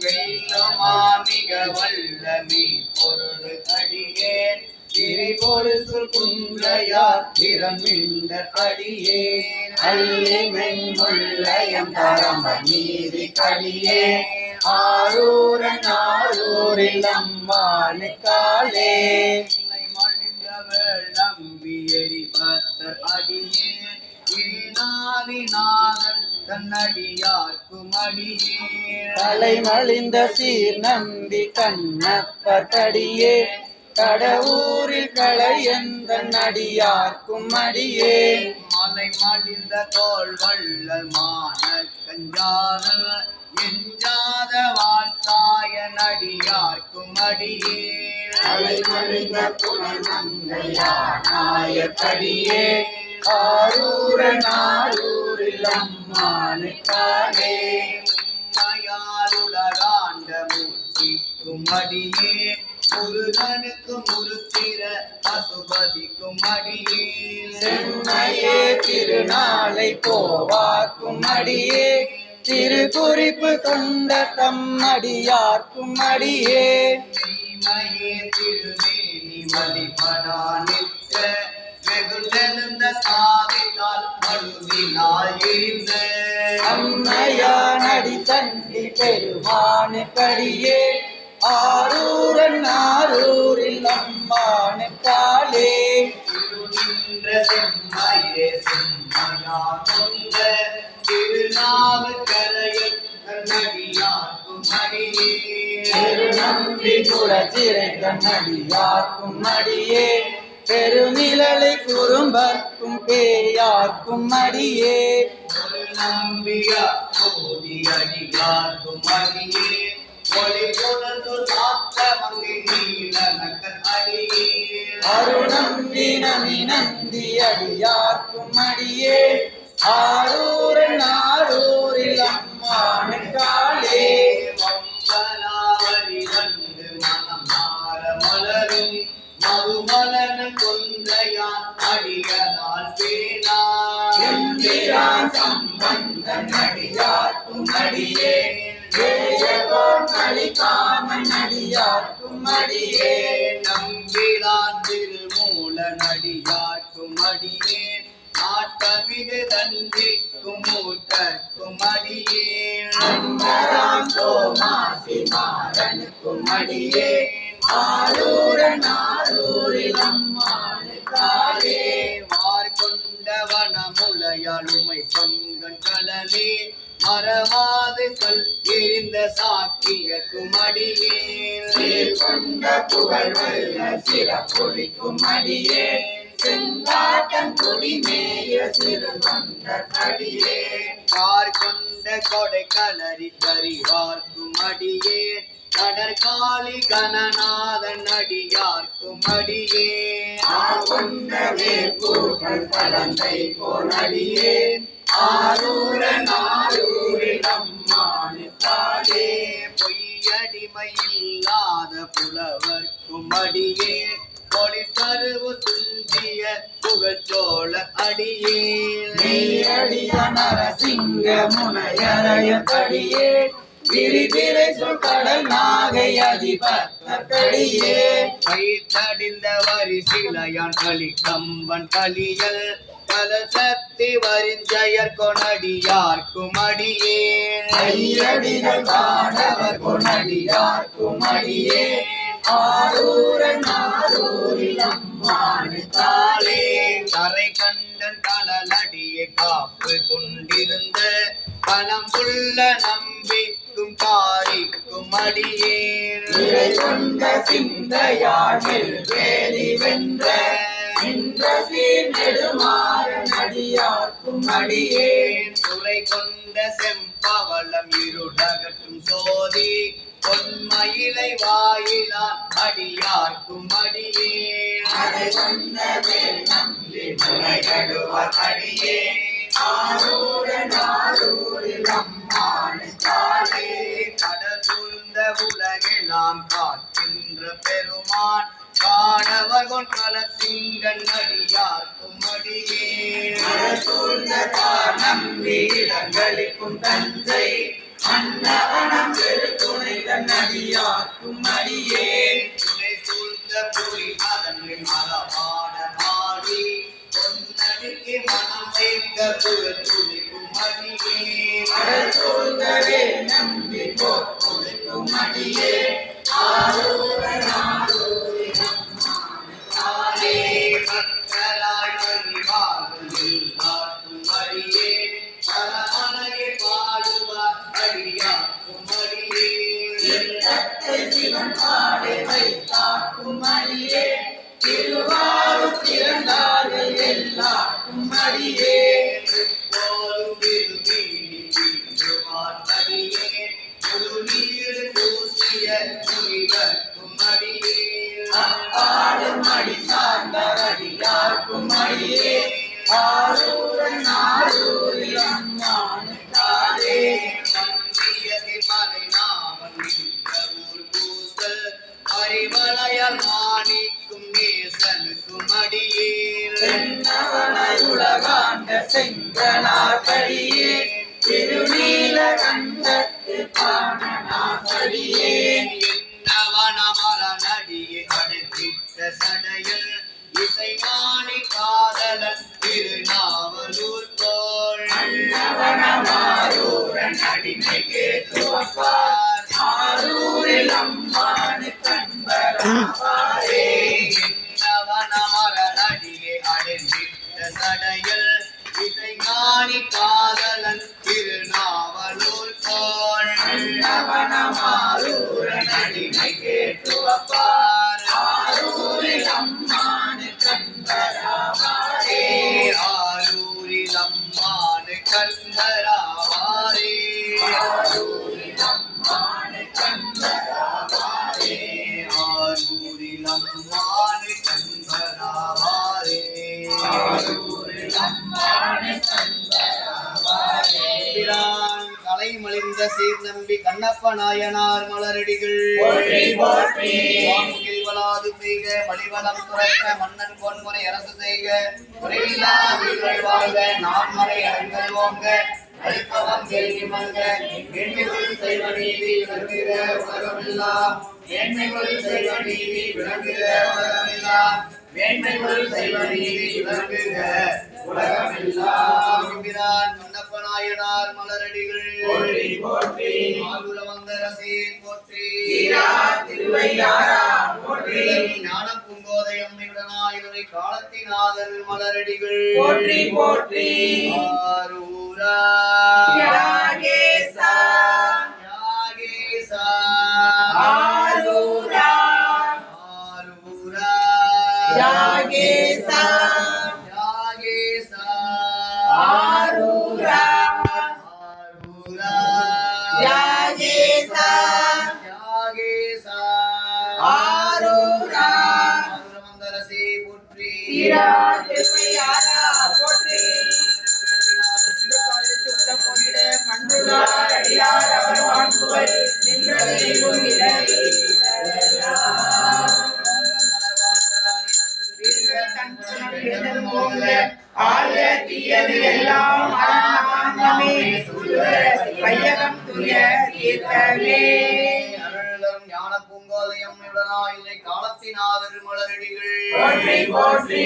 வெள்ளமாமிக வல்லமி பொருள் அடியேன் திரிபொரு சொல் குன்றையார் திறமிந்த அடியேன் அல்லி மென்முள்ளயம் தரம்ப நீதி கடியேன் ஆரூரன் ஆரூரில் அம்மானுக்காலே மழிந்தவள் நம்பி எரிபத்தர் அடியேன் ஏனாதிநாதன் தன்னடியார்க்கும் அடியேன் தலைமலிந்த சீர் நம்பி கண்ணப்பர் கடியே கடவுரில் களையந்தன் அடியார்க்கும் அடியே மலை மலிந்த தோல் வள்ளல் மான கஞ்சாதல் எஞ்சாத வாழ்த்தாய நடியார்க்கும் அடியே தலைமலிந்த புனநங்கையானாயக்கடியே ஆரூரன் ஆரூரில் அம்மானுக்காலே உம்மையாலுலகாண்ட மூர்த்திக்கும் அடியே முருகனுக்கும் முருத்திர பசுபதிக்கும் அடியேன் செம்மையே திருநாளை போவார்க்கும் அடியே திருக்குறிப்பு கொண்ட தம் அடியார்க்கும் அடியே தீமையே திருமேனி வழிபடா நிற்க வெகுண்டெழுந்த சாதித்தால் மழுவினால் எரிந்த அம்மையான் அடி தந்தி பெருமானுக்கடியே ஆரூரன் ஆரூரில் அம்மானுக்காலே திருநின்ற செம்மையே செம்மையா கொண்ட திருநாவுக்கரையில் கண்ணடியார்க்கும் அடியே நம்பி குலச்சிறை கண்ணடியார்க்கும் அடியே பெருநிழலை குறும்பர்க்கும் பேயார்க்கும் அடியே ஒரு நம்பியா போதி அடியார்க்கும் அடியே ஒளி புலர்ந்து சாத்த மங்கை நீலனக்கன் அடியே அருணம்பி நம்பி நந்தி அடியார்க்கும் அடியே ஆரூரன் ஆரூரில் அம்மானுக்காலே வம்பலாவரி வந்து மனம் மாற மலரும் மதுமலன கொன்றையான் அடியதால் பேனா எம்பிரான் சம்பந்தன் அடியார்க்கும் அடியே வேயகோன் அடிகாமன் அடியார்க்கும் அடியே நம்பிலான் திருமூல நடிகார்க்கும் அடியே ஆட்டமிகு தந்திக்கும் மூட்டர்க்கும் அடியே அம்பராம் தோமாசி மாறனுக்கும் அடியே ஆரூரன் ஆரூரில் அம்மானுக்காலே மார்கொண்ட வனமுலையாளுமை பொங்கன் கடலே மறவாது கல் எரிந்த சாக்கியக்கும் அடியே கொண்ட புகழ் வல்ல சிறப்பொழிக்கும் அடியே செங்காட்டன் குடிமேய சிறு கொண்ட அடியே கார் கொண்ட கொடை கலரி கரிவார்க்கும் அடியே கடற்காலி கணநாதன் அடியார்க்கும் அடியே கொண்ட வேற்பூக்கள் கலந்தை போல் அடியே ஆரூரன் ஆரூரில் அம்மானுக்காலே பொய்யடிமை இல்லாத புலவர்க்கும் அடியே கொடி தருவு துந்திய புகழ்ச்சோழ அடியே நீரடிய நரசிங்க முனையறைய கடியே விரிதிரை சொல் கடல் நாகை அதிபத்தடியே கைத்தடிந்த வரிசிலையான் களி கம்பன் களியல் கலசக்தி வரிஞ்சயர் கொணடியார்க்கும் அடியே ஐயடிகள் காணவர் கொணடியார்க்கும் அடியே ஆரூரன் ஆரூரில் அம்மானுக்காலே கரை கண்டன் கடலடியை காப்பு கொண்டிருந்த பணம் புள்ள நம்பிக்கும் காரிக்கும் அடியே நிறை கொண்ட சிந்தையாள் வேலி வென்ற நின்ற சீர் நெடுமாறன் அடியார்க்கும் அடியே துறை கொண்ட செம்பவளம் இருளகற்றும் சோதி பொன்மயிலை வாயிலான் அடியார்க்கும் அடியே அதை கொண்ட வேல் நம்பி முனைகடுவர் அடியே ஆரூரன் ஆரூரில் அம்மானுக்காலே கடல் சூழ்ந்த உலகெல்லாம் காக்கின்ற பெருமான் காணவர்கொன் கலசிங்கன் அடியார்க்கும் அடியே சூழ்ந்த நம்பி இடங்களிக்கும் தஞ்சை அன்னவனம் பெருத்துணை தன்னடியார்க்கும் அடியே துணை சூழ்ந்த புரி அதன்பின் மரபாட பாடி பொன்னடிக்கு மனம் வைத்த புகழ் துணிக்கும் அடியே சூழ்ந்தவே நம்பி போக்கும் அடியே ஆரூரன் ஆரூரில் அம்மானுக்காலே மக்களாய் பணிவார்கள் காட்டும் அடியே பரமனையை பாடுவார் அடியார்க்கும் அடியே இல்லத்தை சிவன் பாடை வைத்தாக்கும் அடியே திருவாரூர் திறந்தார்கள் எல்லாருக்கும் அடியே எப்போதும் விரும்பி தீண்டுவார் அடியே ஒரு நீர் பூசிய முனிவர்க்கும் அடியே அப்பாடும் அடி சார்ந்த அடியார்க்கும் அடியே ஆரூரன் ஆரூரில் அம்மானுக்காலே நம்பியதி மலை நாமன் ஊர் பூசல் அறிவளைய அடியேன் என்னவனமரனடியே அடைத்திட்ட சடையில் இசைஞானி காதலன் திருநாவலூர் தோள் நவனமாரூரன் அடிமை கேட்டுவப்பார் ஆரூரில் அம்மானு கண்பராவாரே என்னவனமரனடியே அடைத்திட்ட சடையில் இசைஞானி காதலன் திருநாவலூர் தோள் நவனமாரூரன் அடிமை கேட்டுவப்பார் ஆரூரில் அம்மானு கண்பராவாரே ஆரூரில் அம்மானு கண்பராவாரே ஆரூரில் அம்மானு கண்பராவாரே ஆரூரில் அம்மானு கண்பராவாரே ஆரூரில் அம்மானு கண்பராவாரே பிரான் கலை மலிந்த சீர் நம்பி கண்ணப்ப நாயனார் மலரடிகள் போற்றி போற்றி வான்முகில் வளாது பெய்க மலிவலம் துறக்க மன்னன் பொன்முறை அரசு செய்க குறைவில்லா வீடுகள் வாழ்க நான்மறை அடங்கல் ஓங்க அழிப்பவம் கேள்வி மல்க மேன்மைகள் செய்வ நீதி விளங்குக உலகமெல்லாம் மேன்மைகள் செய்வ நீதி விளங்குக உலகமெல்லாம் மேன்மைகள் செய்வ நீதி விளங்குக உலகமெல்லாம் என்கிறான் கண்ணப்ப நாயனார் மலரடிகள் போற்றி போற்றி ஆகுல வந்தரசே போற்றி சீரா திருவையாரா போற்றி ஞான பூங்கோதை அம்மையுடனாய் காலத்தினாதல் மலரடிகள் போற்றி போற்றி ஆரூரா யாகேசா யாகேசா ஆரூரா ஆரூரா யாகேசா யாகேசா ஆரூரா ஆரூரா யாகேசா யாகேசா ஆரூரா மந்தரசே போற்றி சீரா திருவையாரா போற்றி மண்ணுளார் அடியார் அவர் வாழ்வுகள் நின்றதையும் ஆய தீயது எல்லாம் அறநாமமே வையகம் துய தீர்த்தமே அருளரும் ஞான பூங்கோதையம் காலத்தினாதர் மலரடிகள் போற்றி போற்றி